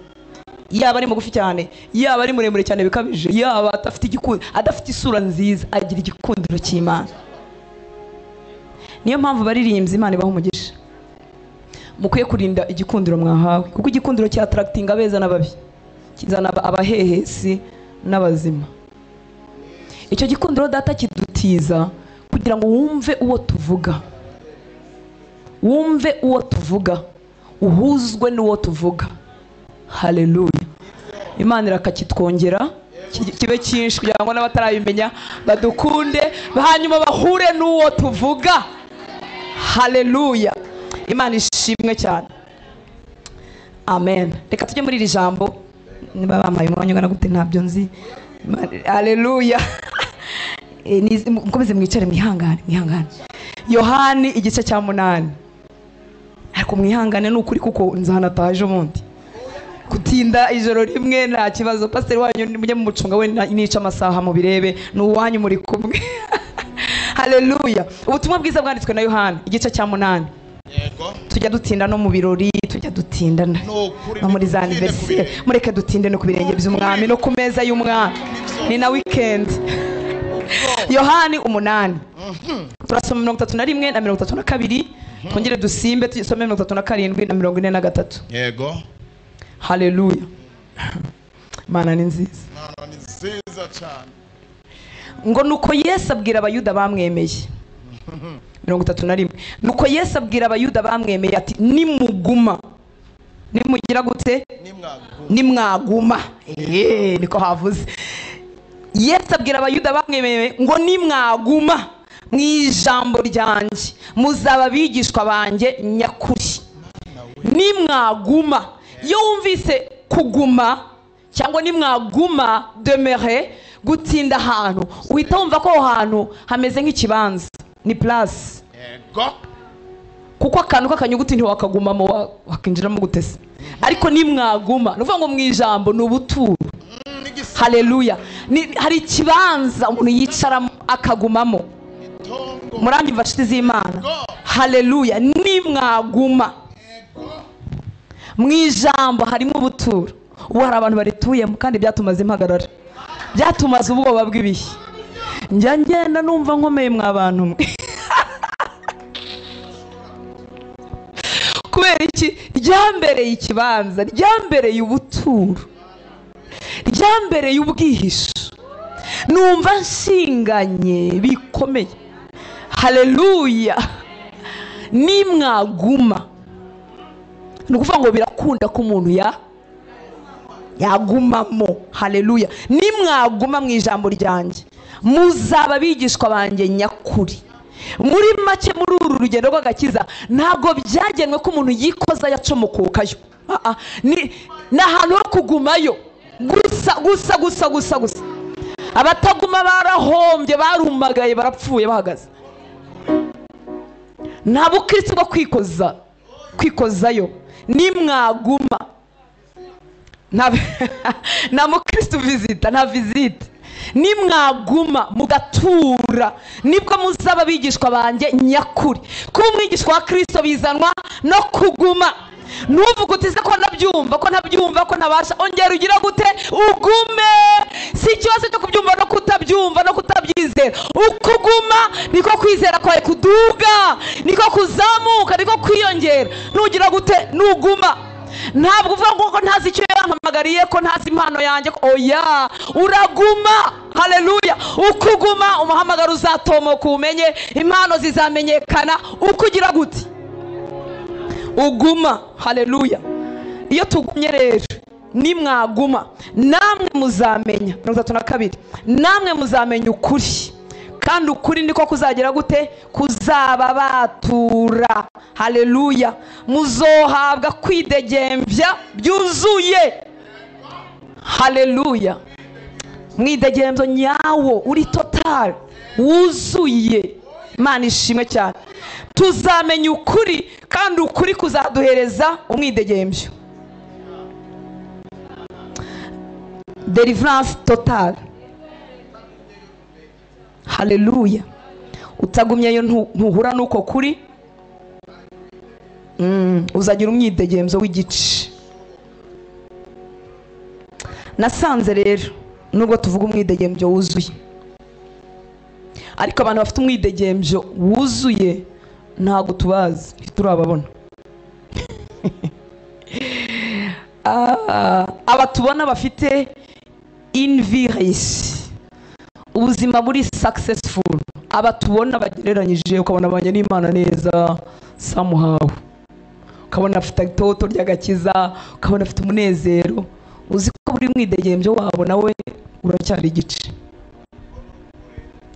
S1: yaba ari mugufi cyane, yaba ari muremure cyane bikabije, yaba adafite igikundiro, adafite isura nziza, agira igikundiro cy'Imana. Niyo mpamvu baririmbye Imana ibaha umugisha, mukwiye kurinda igikundiro mwahawe, kuko igikundiro cya attractinga abeza n'ababi, kizana abahehesi n'abazima. Icyo gikundiro data kidutiza kugira ngo wumve uwo tuvuga, wumve uwo tuvuga, uhuzwe n'uwo tuvuga. Haleluya. Imana irakakitwongera kibe cyinshi kugira ngo n'abatarabimenya badukunde, hanyuma bahure n'uwo tuvuga. Haleluya. Imana ishimwe cyane. Amen. Reka tujye muri iri jambo, niba bamaye umwanya ungana gute ntabyo nzi. Haleluya. Mukomeze mwicare mwihangane. Yohani igice cya 8. Ariko mwihangane n'ukuri kuko nzahanataje ubundi. Kutinda ijoro rimwe nta kibazo. Pastor wanyu mujye mu mucunga we nica amasaha mu birebe n'uwanyu muri kumwe. Haleluya. Ubutumwa bwiza bwanditswe na Yohani igice cya 8. Yego. Tujya dutinda no mu birori, tujya dutinda no muri za anniversaire. Mureke dutinde no ku birenge by'umwami no ku meza y'umwami. Ni na weekend. Yohani 8. Turasoma 31 na 32. Twongere dusimbe tusome 37 na 43. Yego. Haleluya. Mana ni nziza. Mana ni nziza cyane. Ngo nuko Yesu abwira abayuda bamwemeye. 31. Nuko Yesu abwira abayuda bamwemeye ati nimuguma. Nimugira gute? Nimwaguma. Niko havuze. Yesu abwira abayuda bamwemeye ngo nimwaguma mu ijambo ryanjye muzaba bigishwa banjye nyakuri. Nimwaguma. Iyo wumvise kuguma cyangwa nimwaguma, demeurer, gutinda ahantu, uhita wumva ko ahantu hameze nk'ikibanza, ni place. Yego. Kuko akantu k'akanyuguti ntiwakagumamo wakinjiramo gutese. Ariko nimwaguma nuvuga ngo mu ijambo ni ubuturo. Haleluya. Hari ikibanza umuntu yicaramo akagumamo. Murangi mvashiti z'Imana. Haleluya. Nimwaguma mu ijambo harimo ubuturo. Ubu hari abantu barituyemo kandi byatumaze impagarara, byatumaze ubwoba bw'ibihe. Njya ngenda numva nkomeye mw'abantu mwe. Kubera iki? Ryambereye ikibanza, ryambereye ubuturo, ryambereye ubwihisho, numva nshinganye bikomeye. Haleluya. Nimwaguma ni ukuvuga ngo birakunda ko umuntu yagumamo. Haleluya. Nimwaguma mu ijambo ryanjye muzaba bigishwa banjye nyakuri. Muri make muri uru rugendo rw'agakiza ntabwo byagenwe ko umuntu yikoza yacomokokayo. Ni ahantu ho kugumayo gusa. Abataguma barahombye, barumagaye, barapfuye bahagaze. Nta bukristo bwo kwikozayo. Nimwaguma nta mukristo visita, nta visite. Nimwaguma mugatura nibwo muzaba bigishwa banjye nyakuri. Kuba umwigishwa wa Kristo bizanwa no kuguma. ntuvuge uti se ko ntabyumva ko ntabasha. Ongera ugira gute? Ugume. Si ikibazo cyo kubyumva no kutabyumva no kutabyizera. Ukuguma niko kwizera kwawe kuduga, niko kuzamuka, niko kwiyongera. Nugira gute? Nuguma. Ntabwo uvuga ngo ntazi icyo yampamagariye, ko ntazi impano yanjye. Oya, uraguma. Haleluya. Ukuguma umuhamagaro uzatomoka, umenye impano zizamenyekana. Ukugira gute? Uguma. Haleluya. Iyo tugumye rero, nimwaguma namwe muzamenya. 32 namwe muzamenya ukuri, kandi ukuri niko kuzagira gute? Kuzaba batura. Haleluya. Muzohabwa kwidegembya byuzuye. Haleluya. Mwidegembyo nyawo, uri total, wuzuye. Imana ishimwe cyane. Tuzamenya ukuri, kandi ukuri kuzaduhereza umwidegembyo. Deliverance total. Haleluya. Utagumyeyo ntuhura nuko kuri, uzagira umwidegembyo w'igice. Nasanze rero nubwo tuvuga umwidegembyo wuzuye, ariko abantu bafite umwidegembyo wuzuye ntago tubazi, turababona. Aba tubona bafite invirus, ubuzima buri successful. Aba tubona bagereranyije, ukabona abanye n'Imana neza somehow, ukabona afite itoto ry'agakiza, ukabona afite umunezero. Uzi ko buri mwidegembyo wabo nawe uracyari igice,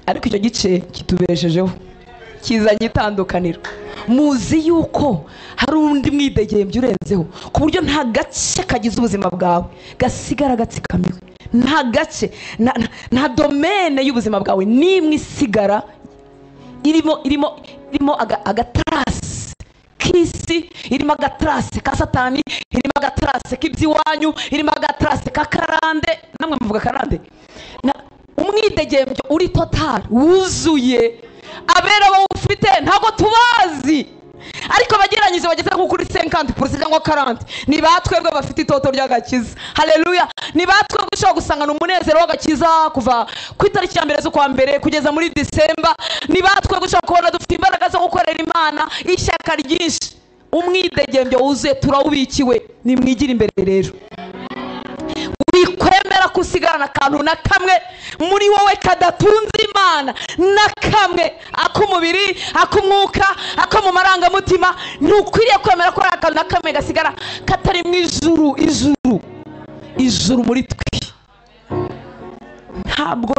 S1: ariko icyo gice kitubeshejeho, kizanye itandukaniro. Muzi yuko hari undi mwidegembyo urenzeho, ku buryo nta gace kagize ubuzima bwawe gasigara gatsikamiwe. Nta gace, nta domene y'ubuzima bwawe nimwe isigara irimo agatrasi k'isi, irimo agatrasi ka Satani, irimo agatrasi k'iby'iwanyu, irimo agatrasi ka karande. Namwe muvuga karande. Umwidegembyo uri total, wuzuye. Abera bo ufite ntago tubazi, ariko bageranyije bageze nko kuri 50% cyangwa 40. Ni batwebwe bafite itoto ry'agakiza. Haleluya. Ni batwebwe ushobora gusangana umunezero w'agakiza kuva ku itariki ya mbere z'ukwa mbere kugeza muri December. Ni batwebwe ushobora kubona dufite imbaraga zo gukorera Imana, ishyaka ryinshi. Umwidegembyo wuzuye turawubikiwe. Nimwigira imbere rero, wikwemera kusigarana akantu na kamwe muri wowe kadatunze Imana, na kamwe ak'umubiri, ak'umwuka, ako mu marangamutima. Ntukwiriye kwemera ko akantu na kamwe gasigara katari mu ijuru muri twe. Ntabwo,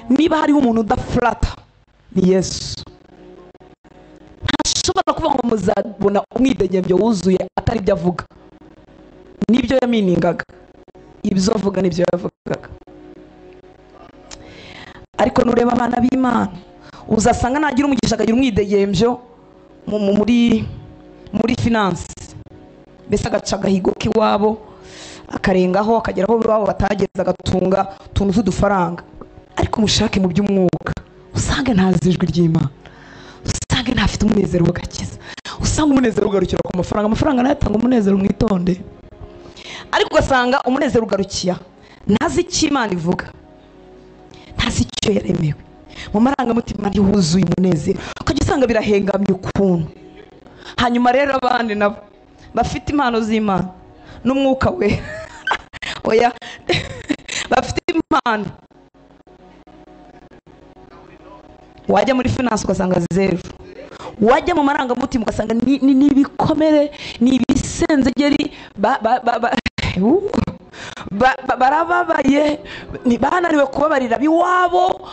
S1: niba hariho umuntu udaflata ni Yesu. Ntashobora kuvuga ngo muzabona umwidegembyo wuzuye atari ibyo avuga. Nibyo yaminingaga, ibyo avuga nibyo yavugaga. Ariko nureba abana b'Imana uzasanga nagira umugisha akagira umwidegembyo muri finance, mbese agaca agahigo k'iwabo akarengaho akagera aho iwabo batageze, agatunga utuntu tw'udufaranga. Ariko mushake mu by'umwuka usanga ntazi ijwi ry'Imana, usanga ntafite umunezero w'agakiza, usanga umunezero ugarukira ku mafaranga. Amafaranga nayo atanga umunezero, mwitonde. Ariko ugasanga umunezero ugarukiya ntazi icyo Imana ivuga, ntazi icyo yaremewe. Mu marangamutima ari huzuye umunezero, ukajya usanga birahengamye ukuntu. Hanyuma rero abandi nabo bafite impano z'Imana n'umwuka we oya bafite impano, wajya muri finance ugasanga zero, wajya mu marangamutima ugasanga ni ibikomere, ni ibisenzegeri, barababaye, bananiwe kubabarira biwabo.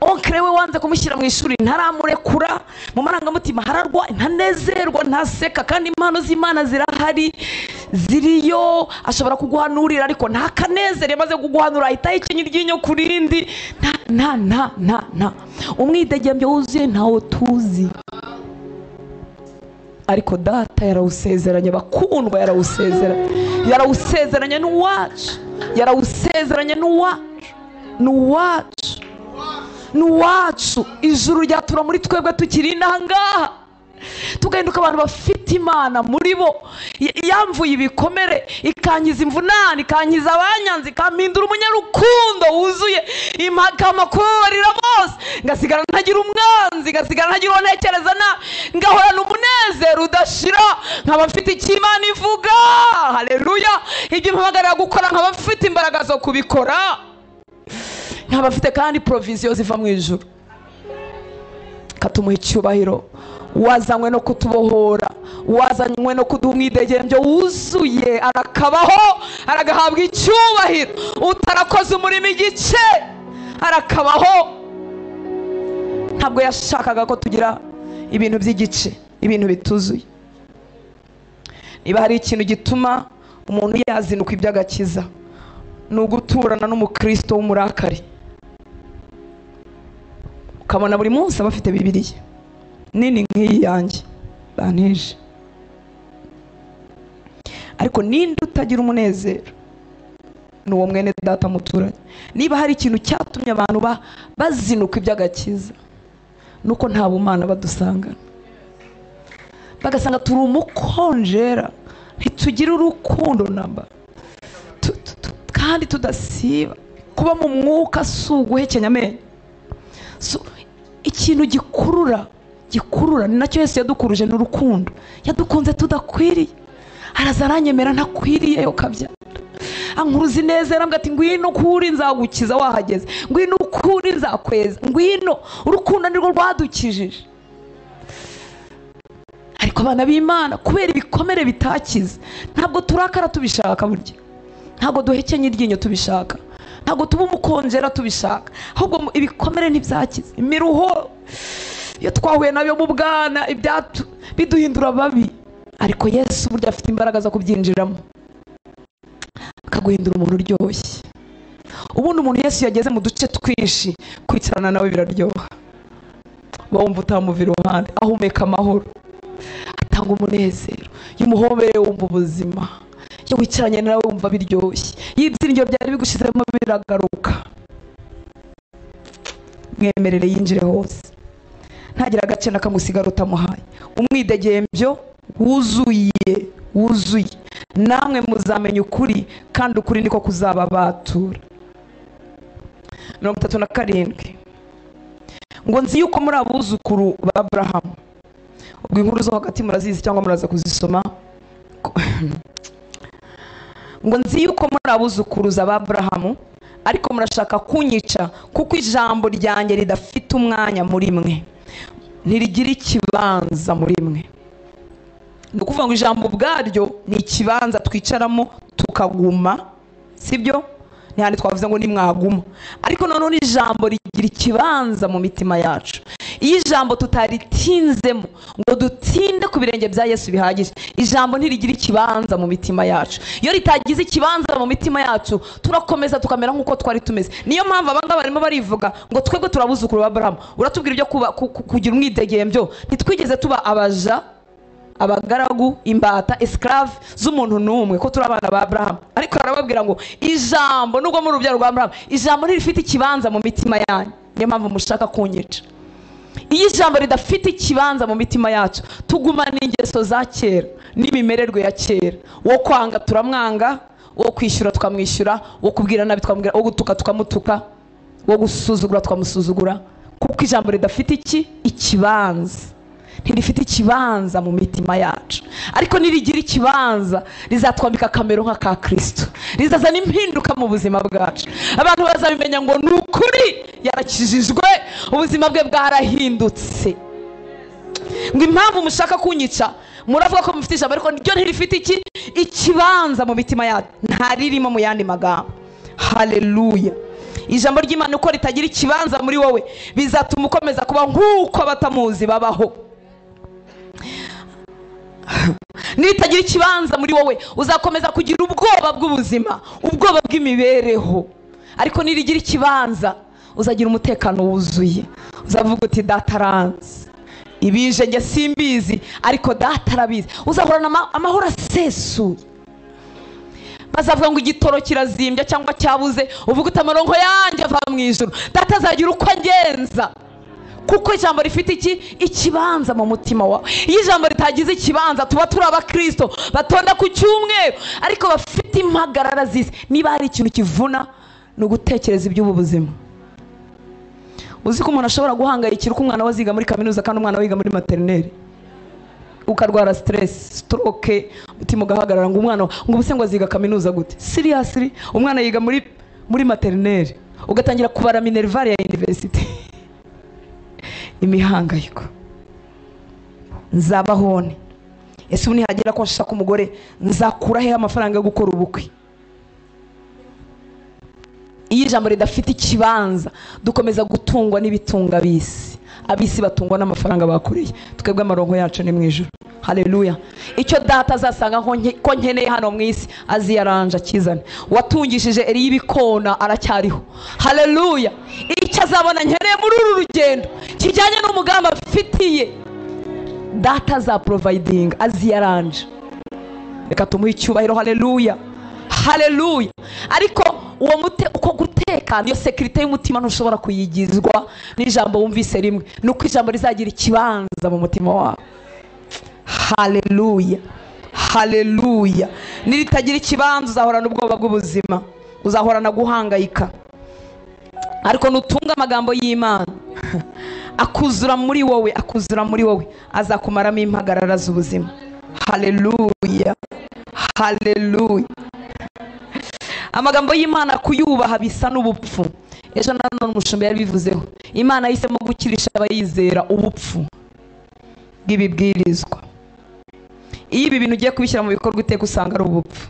S1: Onkre we wanze kumushyira mu ishuri ntaramurekura, mu marangamutima hararwa, ntanezerwa, ntaseka. Kandi impano z'Imana zirahari, ziriyo. Ashobora kuguhanurira ariko nta kanezere, maze kuguhanura ahita ikinyi ryinyo kurindi. nta umwidegembyo wuzuye ntawo tuzi, ariko data yarawusezeranye. Bakundwa, yarawusezeranye n'uwacu, yarawusezeranye n'uwacu. Ijuru ryatura muri twebwe tukiri inaha ngaha. tugahinduka abantu bafite Imana muri bo. Yamvuye ibikomere, ikankiza imvunane, ikankiza abanyanzi, ikampindura umunyarukundo wuzuye, impakama kubabarira bose, ngasigara ntagira umwanzi, ngasigara ntagira uwo ntekereza nabi, ngahorana umunezero udashira, nkaba mfite icyo Imana ivuga. Haleluya. Ibyo mpamagarira gukora nkaba mfite imbaraga zo kubikora, nkaba mfite kandi provision ziva mu ijuru. Katumuha icyubahiro. Wazanywe no kutubohora, wazanywe no kuduha umwidegembyo wuzuye, arakabaho, aragahabwa icyubahiro. Utarakoze umurimo igice arakabaho. Ntabwo yashakaga ko tugira ibintu by'igice, ibintu bituzuye. Niba hari ikintu gituma umuntu yazinuka iby'agakiza, ni uguturana n'umukristo w'umurakari, ukabona buri munsi aba afite Bibiliya nini nk'iyi yanjye bantije, ariko ninde utagira umunezero? Ni uwo mwene data muturanye. Niba hari ikintu cyatumye abantu bazinuka iby'agakiza, nuko nta bumana badusangana, bagasanga turi umukonjera, ntitugira urukundo namba, kandi tudasiba kuba mu mwuka, si uguhekenya amenyo. Ikintu gikurura ni nacyo Yesu yadukuruje, ni urukundo. Yadukunze tudakwiriye, araza aranyemera ntakwiriye yo kabyara, ankuruzi neza, arambwira ati ngwino kuri nzagukiza wahageze, ngwino kuri nzakweza, ngwino. Urukundo nirwo rwadukijije. Ariko abana b'Imana kubera ibikomere bitakize, ntabwo turakara tubishaka, burya ntabwo duhekenya iryinyo tubishaka, ntabwo tuba umukonjera tubishaka, ahubwo ibikomere ntibyakize. Imiruho iyo twahuye nabyo mu bwana biduhindura babi, ariko Yesu burya afite imbaraga zo kubyinjiramo, akaguhindura umuntu uryoshye. Ubundi umuntu Yesu yageze mu duce twinshi, kwicarana nawe biraryoha, wumva utamuva iruhande, ahumeka amahoro, atanga umunezero. Iyo umuhobeye wumva ubuzima, iyo wicaranye nawe wumva biryoshye, y'ibyiringiro byari bigushizemo biragaruka. Mwemerere yinjire hose, ntagira agace nakamusigara utamuhaye. Umwidegembyo wuzuye, namwe muzamenya ukuri, kandi ukuri niko kuzababatura. 37 ngo nzi yuko muri abuzukuru ba Aburahamu. Ubwo inkuru zo hagati murazizi cyangwa muraza kuzisoma. Ngo nzi yuko muri abuzukuruza ba Aburahamu, ariko murashaka kunyica, kuko ijambo ryanjye ridafite umwanya muri mwe, ntirigira ikibanza muri mwe. Ni ukuvuga ngo ijambo ubwaryo ni ikibanza twicaramo tukaguma, sibyo? Ni handi twavuze ngo nimwaguma, ariko noneho ijambo rigira ikibanza mu mitima yacu. Iyo ijambo tutaritinzemo ngo dutinde ku birenge bya Yesu bihagije, ijambo ntirigira ikibanza mu mitima yacu. Iyo ritagize ikibanza mu mitima yacu, turakomeza tukamera nk'uko twari tumeze. Niyo mpamvu abanga barimo barivuga ngo twebwe turabuzukuru ba Aburahamu. Uratubwira ibyo kugira umwidegembyo, ntitwigeze tuba abaja, abagaragu, imbata, esclave z'umuntu n'umwe, ko turi abana ba Aburahamu. Ariko arababwira ngo ijambo, nubwo muri urubyaro rwa Aburahamu, ijambo ntirifite ikibanza mu mitima yanyu. Niyo mpamvu mushaka kunyica. Iyo ijambo ridafite ikibanza mu mitima yacu, tugumana ingeso za kera n'imimererwe ya kera. Wo kwanga turamwanga, wo kwishyura tukamwishyura, wo kubwira nabi tukamubwira, wo gutuka tukamutuka, wo gusuzugura tukamusuzugura, kuko ijambo ridafite ikibanza, ntirifite ikibanza mu mitima yacu. Ariko nirigira ikibanza, rizatwambika akamero nk'aka Kristo, rizazana impinduka mu buzima bwacu. Abantu bazabimenya ngo ni ukuri yarakijijwe, ubuzima bwe bwarahindutse. Ngo impamvu mushaka kunyica, muravuga ko mufite ijambo, ariko ryo ntirifite ikibanza mu mitima yacu, ntaririmo mu yandi magambo. Haleluya. Ijambo ry'Imana uko ritagira ikibanza muri wowe, bizatuma ukomeza kuba nk'uko abatamuzi babaho. Nitagira ikibanza muri wowe, uzakomeza kugira ubwoba bw'ubuzima, ubwoba bw'imibereho. Ariko nirigira ikibanza, uzagira umutekano wuzuye. Uzavuga uti data aranzi, ibije nge simbizi, ariko data arabizi. Uzahorana amahoro asesuye. Bazavuga ngo igitoro kirazimbye cyangwa cyabuze, uvuga uti amaronko yanjye ava mu ijuru, data azagira uko agenza kuko ijambo rifite ikibanza mu mutima wawe. Iyo ijambo ritagize ikibanza tuba turi abakristo batonda ku cyumweru ariko bafite impagarara z'isi. Niba hari ikintu kivuna ni ugutekereza iby'ubu buzima. Uzi ko umuntu ashobora guhangayikira uko umwana we aziga muri kaminuza kandi umwana we yiga muri maternelle, ukarwara stress, stroke, umutima ugahagarara ngo umwana ngo ubuse ngo aziga kaminuza gute? Seriously, umwana yiga muri maternelle ugatangira kubara minerval ya university. Imihangayiko. Nzabahone. Ese ubu nihagira ko nshaka umugore nzakura he amafaranga yo gukora ubukwe? Iyo ijambo ridafite ikibanza dukomeza gutungwa n'ibitunga bisi. Abisi batungwa n'amafaranga bakoreye, twebwe amaronko yacu ni mu ijuru. Haleluya. Icyo data azasanga ko nkeneye hano mu isi aziyaranja kizane. Watungishije eri y'ibikona aracyariho. Haleluya. Icyo azabona nkeneye muri uru rugendo kijyanye n'umugambi afitiye, data za providing aziyaranja. Reka tumuhe icyubahiro. Haleluya. Haleluya. Ariko uko gutekana, iyo sekirite y'umutima ntushobora kuyigizwa n'ijambo wumvise rimwe, nuko ijambo rizagira ikibanza mu mutima wawe. Haleluya. Haleluya. Niritagira ikibanza uzahorana ubwoba bw'ubuzima, uzahorana guhangayika. Ariko nutunga amagambo y'Imana akuzura muri wowe, azakumaramo impagarara z'ubuzima. Haleluya. Haleluya. Amagambo y'Imana kuyubaha bisa n'ubupfu. Ejo nanone umushumba yabivuzeho, Imana yahisemo gukirisha abayizera ubupfu bw'ibibwirizwa. Iyo ibi bintu ugiye kubishyira mu bikorwa uteka usanga ari ubupfu.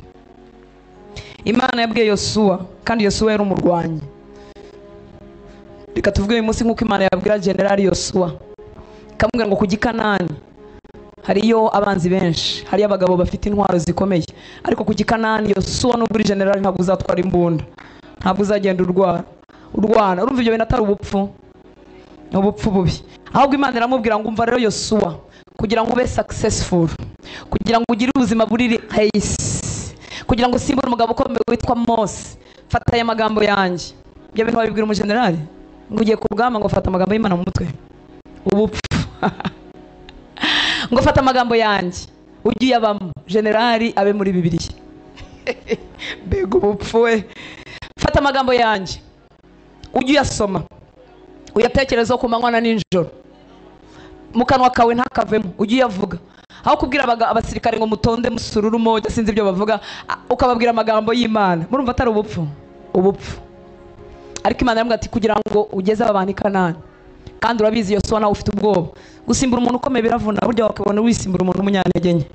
S1: Imana yabwiye Yosuwa, kandi Yosuwa yari umurwanyi. Reka tuvuge uyu munsi nk'uko Imana yabwira General Yosuwa, ikamubwira ngo ku Gikanani hariyo abanzi benshi, hariyo abagabo bafite intwaro zikomeye, ariko ku Gikanani Yosuwa n'uburi General ntabwo uzatwara imbunda, ntabwo uzagenda urwana. Urumva ibyo bintu atari ubupfu? Ni ubupfu bubi. Ahubwo Imana iramubwira ngo umva rero Yosuwa, kugira ngo ube successful, kugira ngo ugire ubuzima buri haisi, kugira ngo usimbure umugabo ukomeye witwa Mose, fata aya magambo yanjye. Ibyo bintu wabibwira umugenerali ngo ugiye ku rugamba ngo fata amagambo y'Imana mu mutwe? Ubupfu. Ngo fata amagambo yanjye ujye uyabamo, generali abe muri Bibiliya. Mbega ubupfu we. Fata amagambo yanjye ujye uyasoma, uyatekerezaho ku manywa na nijoro, mu kanwa kawe ntakavemo, ujye uyavuga. Aho kubwira abasirikare ngo mutonde musururu moja sinzi ibyo bavuga, ukababwira amagambo y'Imana. Murumva atari ubupfu? Ubupfu. Ariko Imana yaramubwira ati kugira ngo ugeze abantu i Kanani. Kandi urabizi Yosuwa nawe ufite ubwoba, gusimbura umuntu ukomeye biravuna, burya wakabona wisimbura umuntu umunyantege nke.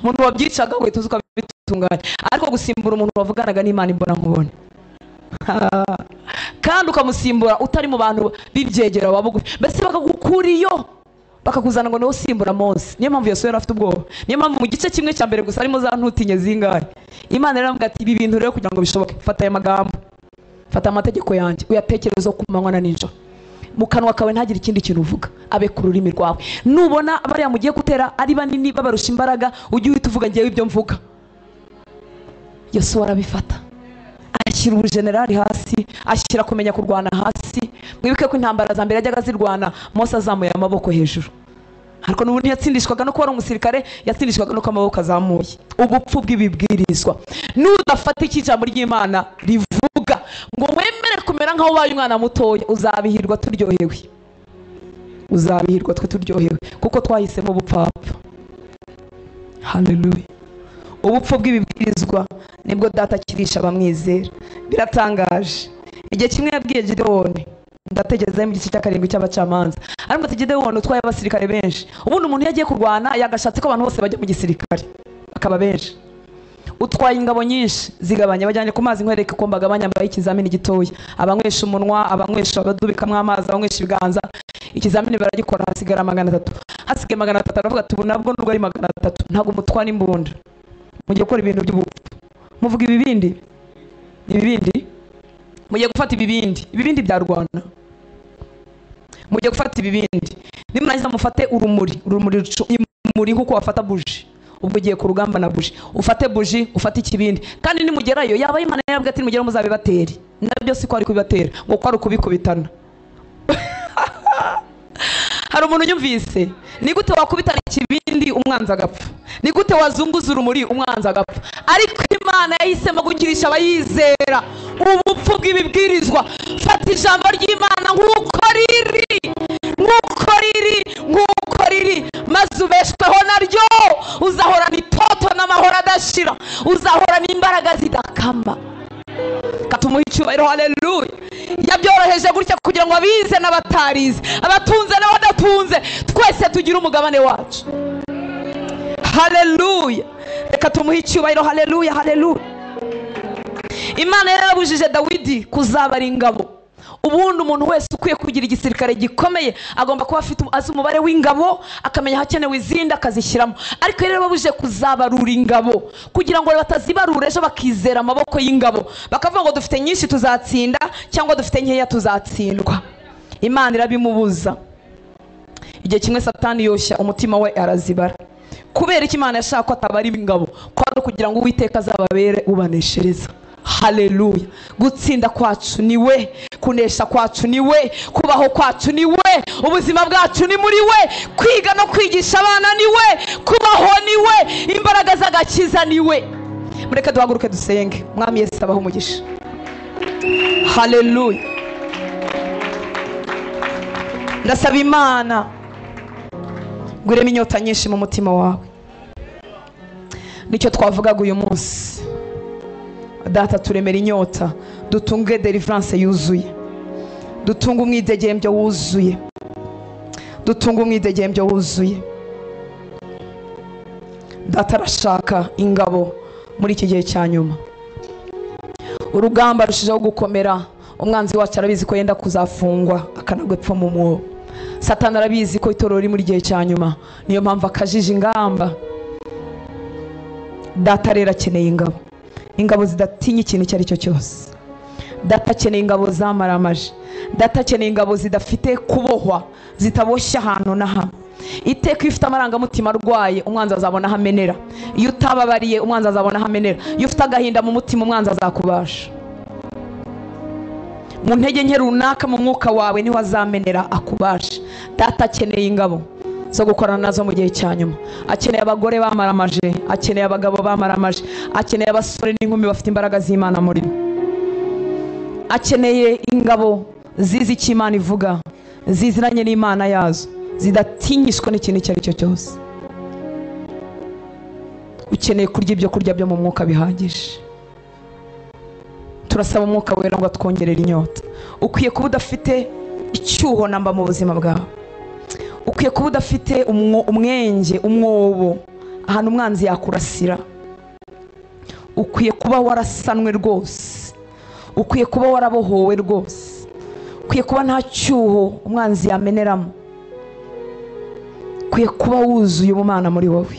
S1: Umuntu wabyicaga we tuzi ko bitunganye, ariko gusimbura umuntu wavuganaga n'Imana imbona nkubone. Kandi ukamusimbura utari mu bantu bibyegera wabugufi, mbese bakagukura iyo bakakuzana ngo niwe usimbura Mose. Niyo mpamvu Yosuwa yari afite ubwoba, niyo mpamvu mu gice kimwe cya mbere gusa arimo za ntutinye zingahe. Imana yaramubwira ati ibi bintu rero kugira ngo bishoboke, fata aya magambo, fata amategeko yanjye uyatekerezeho ku manywa na nijoro, mu kanwa kawe ntagire ikindi kintu uvuga, abe ku rurimi rwawe. Nubona bariya mugiye gutera ari banini babarusha imbaraga, ujye uhita uvuga ngewe ibyo mvuga. Yosuwa arabifata, ashyira ubujenerali hasi, ashyira kumenya kurwana hasi. Mwibuke ko intambara za mbere yajyaga zirwana Mose azamuye amaboko hejuru, ariko n'ubundi yatsindishwaga no kuba ari umusirikare, yatsindishwaga no kuba amaboko azamuye. Ubupfu bw'ibibwirizwa. Nudafata iki ijambo ry'Imana rivuga ngo wemere kumera nkaho ubaye umwana mutoya, uzabihirwa turyohewe, uzabihirwa twe turyohewe, kuko twahisemo ubupfapfa. Haleluya. Ubupfu bw'ibibwirizwa nibwo data akirisha abamwizera. Biratangaje. Igihe kimwe yabwiye Gideoni, ndategereza mu gice cya 7 cy'abacamanza, ariko ati Gideoni utwaye abasirikare benshi. Ubundi umuntu yagiye kurwana yagashatse ko abantu bose bajya mu gisirikare akaba benshi. Utwaye ingabo nyinshi zigabanya, bajyanye ku mazi nkwereke ko mbagabanya mbaye ikizamini gitoya, abanywesha umunwa, abanywesha abadubikamwe amazi, abanywesha ibiganza. Ikizamini baragikora, hasigara 300. Hasigaye 300, aravuga ati ubu nabwo nubwo ari 300 ntabwo mutwana imbunda, mugiye gukora ibintu by'ubupfu. Muvuga ibibindi, ibibindi mugiye gufata ibibindi bya Rwanda, mugiye gufata ibibindi. Nimurangiza mufate urumuri nk'uko wafata buji. Ubwo ugiye ku rugamba na buji, ufate buji, ufate ikibindi. Kandi nimugerayo yaba Imana yabwira ati nimugera muzabibateri, nabyo si ko ari kubibatera, ngo ko ari kubikubitana. hari umuntu unyumvise? Ni gute wakubitana ikibindi umwanzi agapfa? Ni gute wazunguza urumuri umwanzi agapfa? Ariko Imana yahisemo gukirisha abayizera ubupfu bw'ibibwirizwa. Fata ijambo ry'Imana nk'uko riri maze ubeshweho naryo. Uzahorana itoto n'amahoro adashira, uzahorana imbaraga zidakama. Katumuha icyubahiro. Haleluya. Yabyoroheje gutya kugira ngo abize n'abatarize, abatunze n'abadatunze, twese tugire umugabane wacu. Haleluya. Reka tumuhe icyubahiro. Haleluya, haleluya. Imana yarabujije Dawidi kuzabara ingabo. Ubundi umuntu wese ukwiye kugira igisirikare gikomeye agomba kuba afite azi umubare w'ingabo, akamenya hakenewe izindi akazishyiramo. Ariko rero babuje kuzabarura ingabo kugira ngo batazibarura ejo bakizera amaboko y'ingabo, bakavuga ngo dufite nyinshi tuzatsinda cyangwa dufite nkeya tuzatsindwa. Imana irabimubuza. Igihe kimwe Satani yoshya umutima we arazibara. Kubera iki Imana yashaka ko atabara ingabo? Kwari kugira ngo Uwiteka azababere ubaneshereza. Haleluya. Gutsinda kwacu ni we, kunesha kwacu ni we, kubaho kwacu ni we, ubuzima bwacu ni muri we, kwiga no kwigisha abana ni we, kubaho ni we, imbaraga z'agakiza ni we. Mureke duhaguruke dusenge. Mwami Yesu abaho umugisha. Haleluya. Ndasaba Imana gurema inyota nyinshi mu mutima wawe. Nicyo twavugaga uyu munsi. Data, turemera inyota, dutunge deliverance yuzuye, dutunge umwidegembyo wuzuye, dutunge umwidegembyo wuzuye. Data arashaka ingabo muri iki gihe cya nyuma. Urugamba rushijeho gukomera. Umwanzi wacu arabizi ko yenda kuzafungwa akanagwa epfo mu mwobo. Satani arabizi ko itorero riri muri gihe cya nyuma, niyo mpamvu akajije ingamba. Data rero akeneye ingabo, ingabo zidatinya ikintu icyo ari cyo cyose. Data akeneye ingabo zamaramaje. Data akeneye ingabo zidafite kubohwa, zitaboshya ahantu na hamwe. Iteka ifite amarangamutima arwaye, umwanzi azabona hamenera. Iyo utababariye, umwanzi azabona hamenera. Iyo ufite agahinda mu mutima, umwanzi azakubasha. Mu ntege nke runaka mu mwuka wawe niho azamenera akubasha. Data akeneye ingabo zo gukorana nazo mu gihe cya nyuma. Akeneye abagore bamaramaje, akeneye abagabo bamaramaje, akeneye abasore n'inkumi bafite imbaraga z'Imana muri bo. Akeneye ingabo zizi icyo Imana ivuga, ziziranye n'Imana yazo, zidatinyishwa n'ikintu icyo ari cyo cyose. Ukeneye kurya ibyo kurya byo mu mwuka bihagije. Turasaba umwuka wera ngo atwongerere inyota. Ukwiye kuba udafite icyuho namba mu buzima bwawe. Ukwiye kuba udafite umwenge, umwobo ahantu umwanzi yakurasira. Ukwiye kuba warasanwe rwose. Ukwiye kuba warabohowe rwose. Ukwiye kuba nta cyuho umwanzi yameneramo. Ukwiye kuba wuzuye ubumana muri wowe.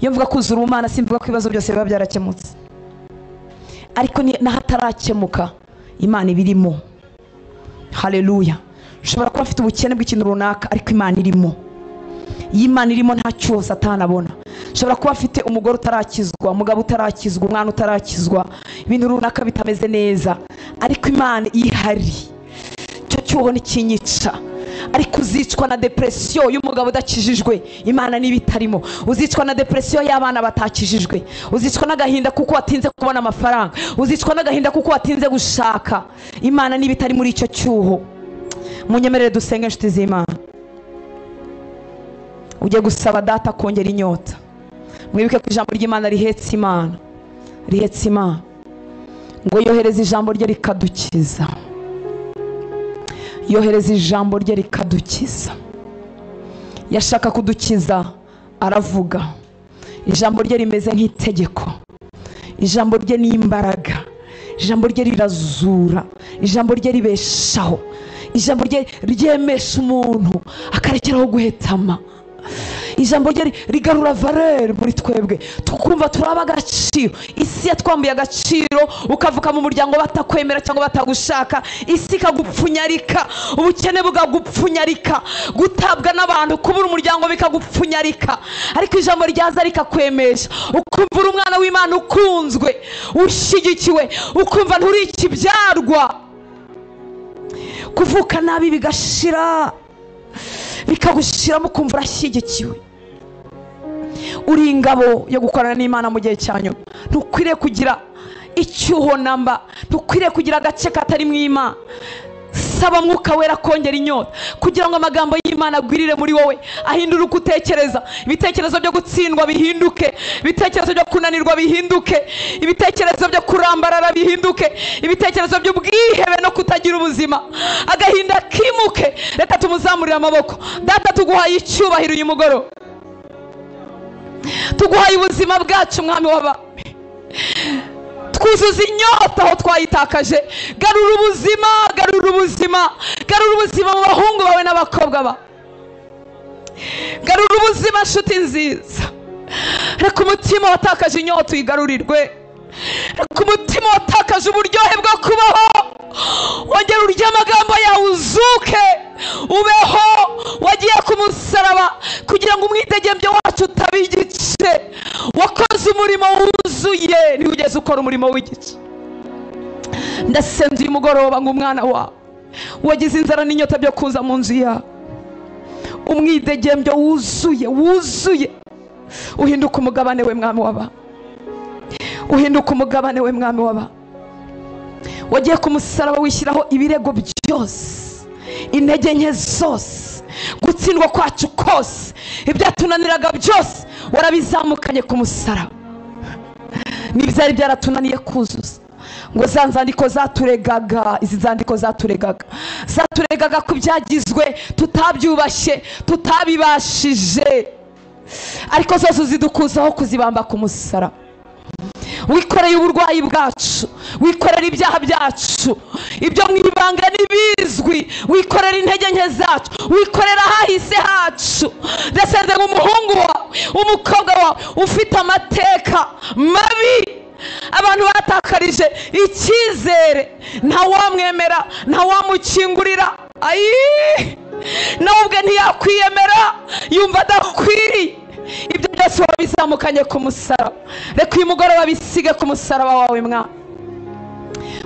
S1: Iyo mvuga kuzura ubumana simvuga ko ibibazo byose biba byarakemutse, ariko n'ahatarakemuka Imana ibirimo. Haleluya. Ushobora kuba afite ubukene bw'ikintu runaka, ariko Imana irimo. Iyo Imana irimo nta cyuho Satani abona. Ushobora kuba afite umugore utarakizwa, umugabo utarakizwa, umwana utarakizwa, ibintu runaka bitameze neza, ariko Imana ihari. Cyo cyuho ntikinyica. Ariko uzicwa na depression y'umugabo udakijijwe, Imana nibitarimo. Uzicwa na depression y'abana batakijijwe. Uzicwa n'agahinda kuko watinze kubona amafaranga. Uzicwa n'agahinda kuko watinze gushaka, Imana nibitari muri icyo cyuho. Munyemerere dusenge inshuti z'Imana. Ujye gusaba Data kongera inyota. Mwibuke ko ijambo ry'Imana rihetse Imana, rihetse Imana, ngo yohereze ijambo rye rikadukiza. Yohereza ijambo rye rikadukiza. Yashaka kudukiza aravuga. Ijambo rye rimeze nk'itegeko. Ijambo rye ni imbaraga. Ijambo rye rirazura. Ijambo rye ribeshaho. Ijambo rye ryemesha umuntu akarekeraho guhetama. Ijambo rye rigarura valeur muri twebwe, tukumva turaba agaciro. Isi yatwambuye agaciro, ukavuka mu muryango batakwemera cyangwa batagushaka. Isi ikagupfunyarika, ubukene bugagupfunyarika, gutabwa n'abantu, kubura umuryango bikagupfunyarika. Ariko ijambo ryaza rikakwemesha, ukumva uri umwana w'Imana ukunzwe, ushyigikiwe, ukumva nturi ikibyarwa. Kuvuka nabi bigashira, bikagushiramo ukumva urashyigikiwe. Uri ingabo yo gukorana n'Imana mu gihe cyanyu. Ntukwiriye kugira icyuho namba, ntukwiriye kugira agace katari mu Imana. Saba Mwuka Wera kongera inyota kugira ngo amagambo y'Imana agwirire muri wowe, ahindure uko utekereza. Ibitekerezo byo gutsindwa bihinduke, ibitekerezo byo kunanirwa bihinduke, ibitekerezo byo kurambarara bihinduke, ibitekerezo by'ubwihebe no kutagira ubuzima agahinda kimuke. Reka tumuzamurire amaboko. Data, tuguhaye icyubahiro uyu mugoroba, tuguhaye ubuzima bwacu mwami w'abami. Twuzuza inyota aho twayitakaje. Garura ubuzima, garura ubuzima, garura ubuzima mu bahungu bawe n'abakobwa bawe. Garura ubuzima nshuti nziza. Reka umutima watakaje inyota uyigarurirwe. Reka umutima watakaje uburyohe bwo kubaho wongera urya amagambo yawe uzuke ubeho. Wagiye ku musaraba kugira ngo umwidegembyo wacu utaba igice. Wakoze umurimo wuzuye, ntiwigeze ukora umurimo w'igice. Ndasenze uyu mugoroba ngo umwana wawe wagize inzara n'inyota byo kuza mu nzu yawe, umwidegembyo wuzuye uhinduka umugabane we mwami w'aba, uhinduka umugabane we mwami w'aba. Wagiye ku musaraba wishyiraho ibirego byose, intege nke zose, gutsindwa kwacu kose, ibyatunaniraga byose warabizamukanye ku musaraba. N'ibyari byaratunaniye kuzuza ngo za nzandiko zaturegaga, izi nzandiko zaturegaga ku byagizwe tutabyubashye, tutabibashije, ariko zose uzidukuzaho kuzibamba ku musaraba. Wikoreye uburwayi bwacu, wikorera ibyaha byacu, ibyo mu ibanga n'ibizwi, wikorera intege nke zacu, wikorera ahahise hacu. Ndasenze ngo umuhungu wawe, umukobwa wawe ufite amateka mabi, abantu batakarije icyizere, ntawamwemera, ntawamukingurira, nawe ubwe ntiyakwiyemera, yumva adakwiriye. Ibyo byose wabizamukanye ku musaraba. Reka uyu mugoroba bisige ku musaraba wawe mwana.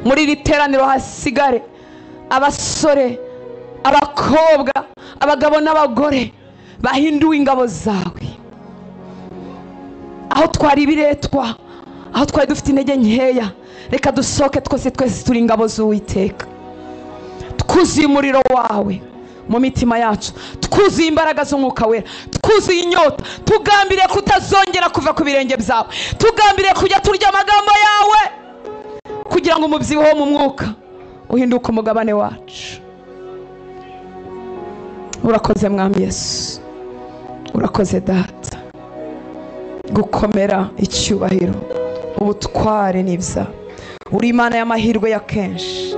S1: Muri iri teraniro hasigare abasore, abakobwa, abagabo n'abagore bahinduwe ingabo zawe. Aho twari ibiretwa, aho twari dufite intege nkeya, reka dusohoke twese turi ingabo z'Uwiteka. Twuzuye umuriro wawe mu mitima yacu, twuzuye imbaraga z'Umwuka Wera, twuzuye inyota, tugambiriye kutazongera kuva ku birenge byawe, tugambiriye kujya turya amagambo yawe kugira ngo umubyibuho mu mwuka uhinduke umugabane wacu. Urakoze mwami Yesu, urakoze Data. Gukomera, icyubahiro, ubutware n'ibyawe. Uri Imana y'amahirwe ya kenshi,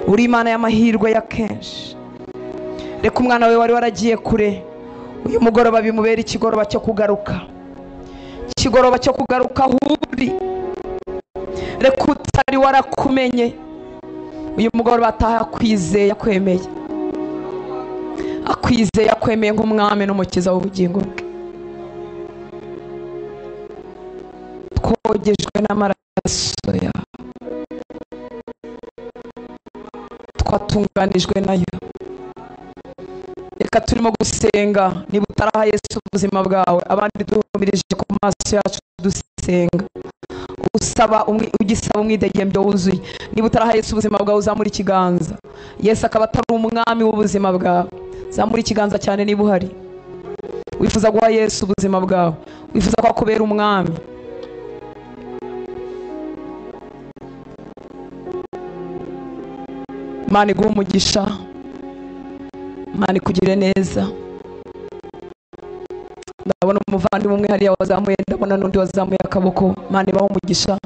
S1: uri Imana y'amahirwe ya kenshi. Reka umwana we wari waragiye kure uyu mugoroba bimubera ikigoroba cyo kugaruka, ikigoroba cyo kugaruka aho uri. Reka utari warakumenye uyu mugoroba ataha akwizeye, akwemeye, akwizeye, akwemeye nk'umwami n'umukiza w'ubugingo bwe. Twogejwe n'amaraso yawe, twatunganijwe nayo. Reka turimo gusenga, niba utaraha Yesu ubuzima bwawe, abandi duhumirije ku maso yacu dusenga, ugisaba umwidegembyo wuzuye. Niba utaraha Yesu ubuzima bwawe, uzamura ikiganza. Yesu akaba atari umwami w'ubuzima bwawe, zamura ikiganza cyane niba uhari. Wifuza guha Yesu ubuzima bwawe, wifuza ko akubera umwami. Imana iguhe umugisha, Imana ikugire neza. Ndabona umuvandimwe umwe hariya wazamuye, ndabona n'undi wazamuye akaboko. Imana ibahe umugisha.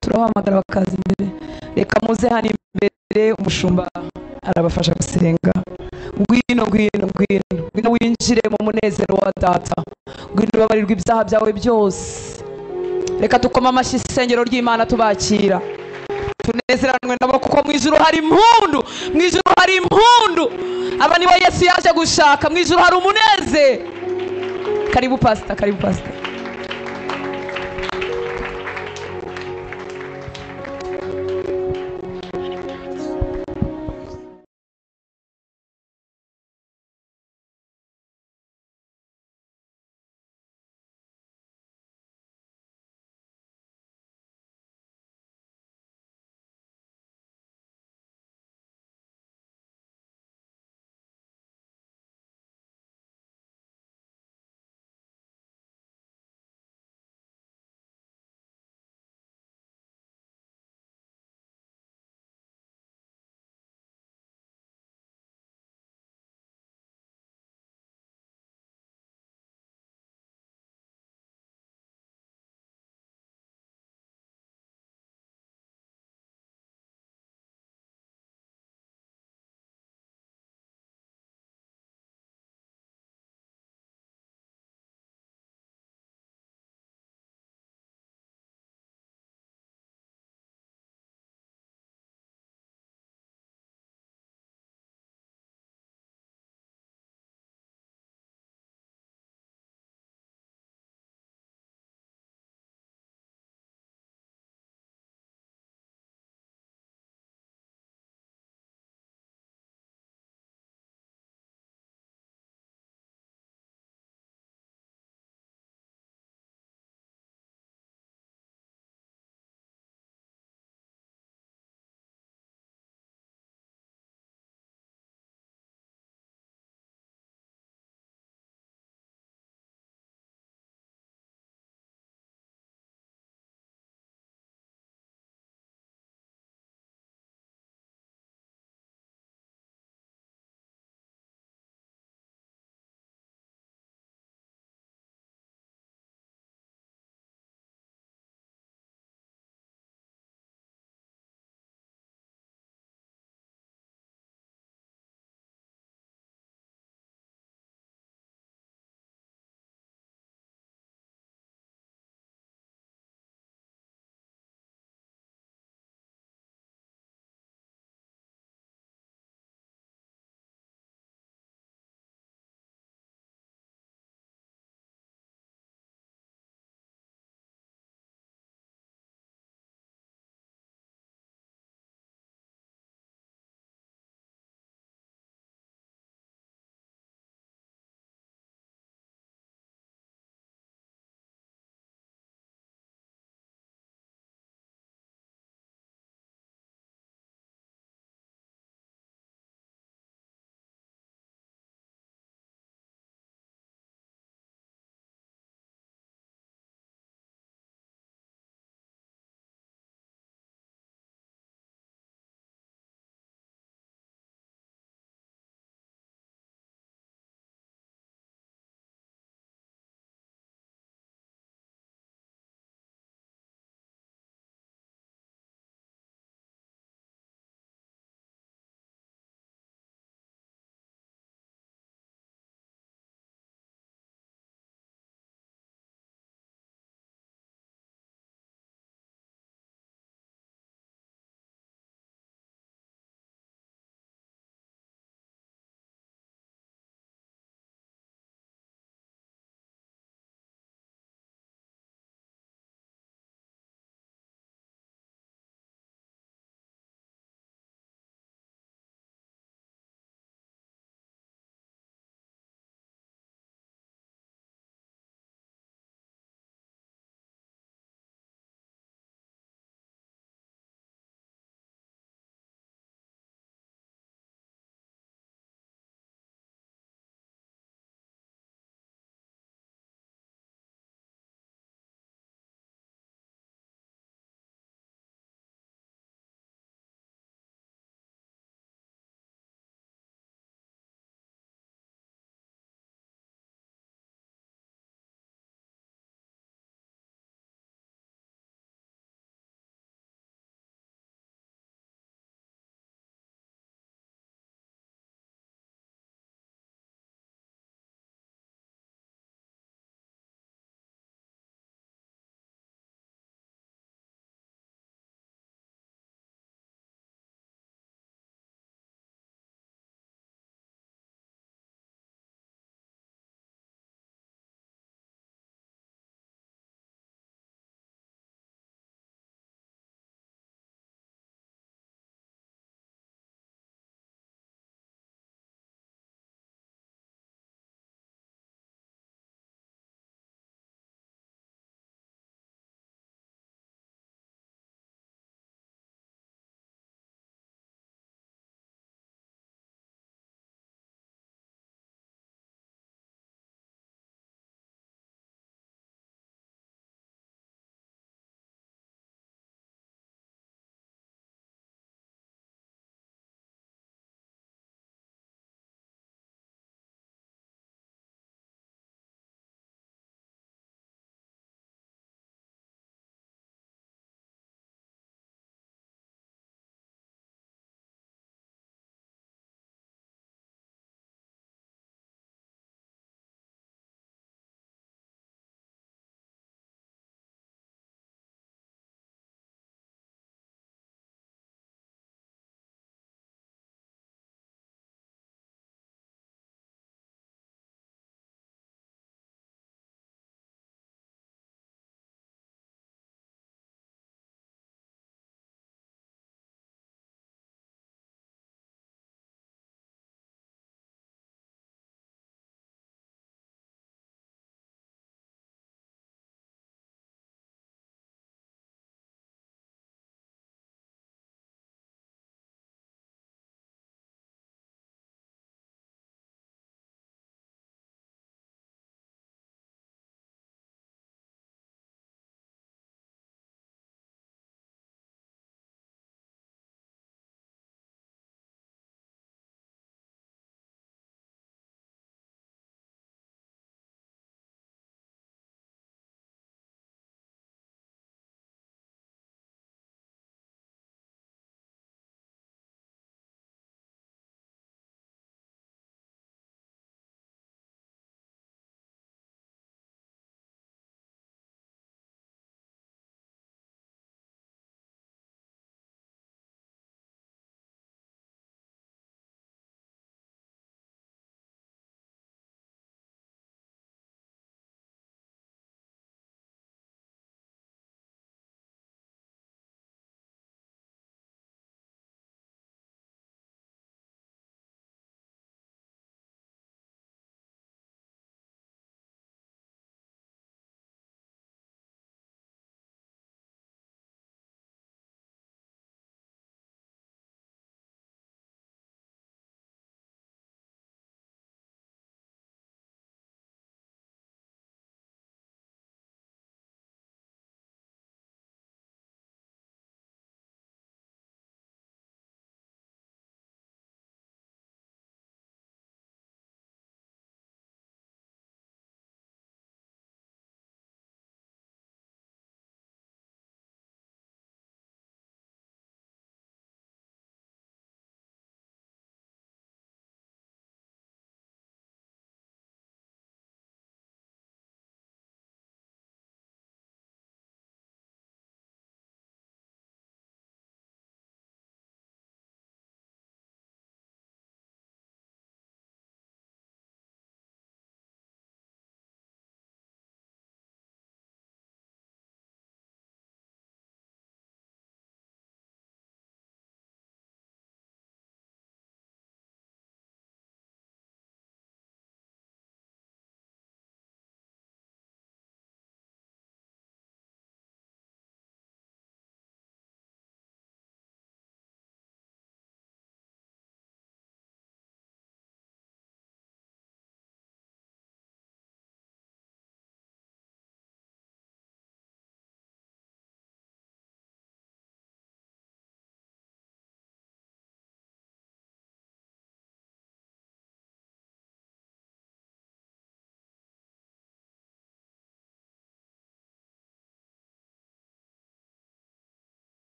S1: Turabahamagara bakaza imbere. Reka muze hano imbere, umushumba arabafasha gusenga. Ngwino winjire mu munezero wa Data, ngwino ubabarirwe ibyaha byawe byose. Reka tukoma amashyi isengero ry'Imana tubakira, tunezeranwe nabo, kuko mu ijuru hari impundu, mu ijuru hari impundu. Aba nibo Yesu yaje gushaka, mu ijuru hari umunezero. Karibu pastor, karibu pastor.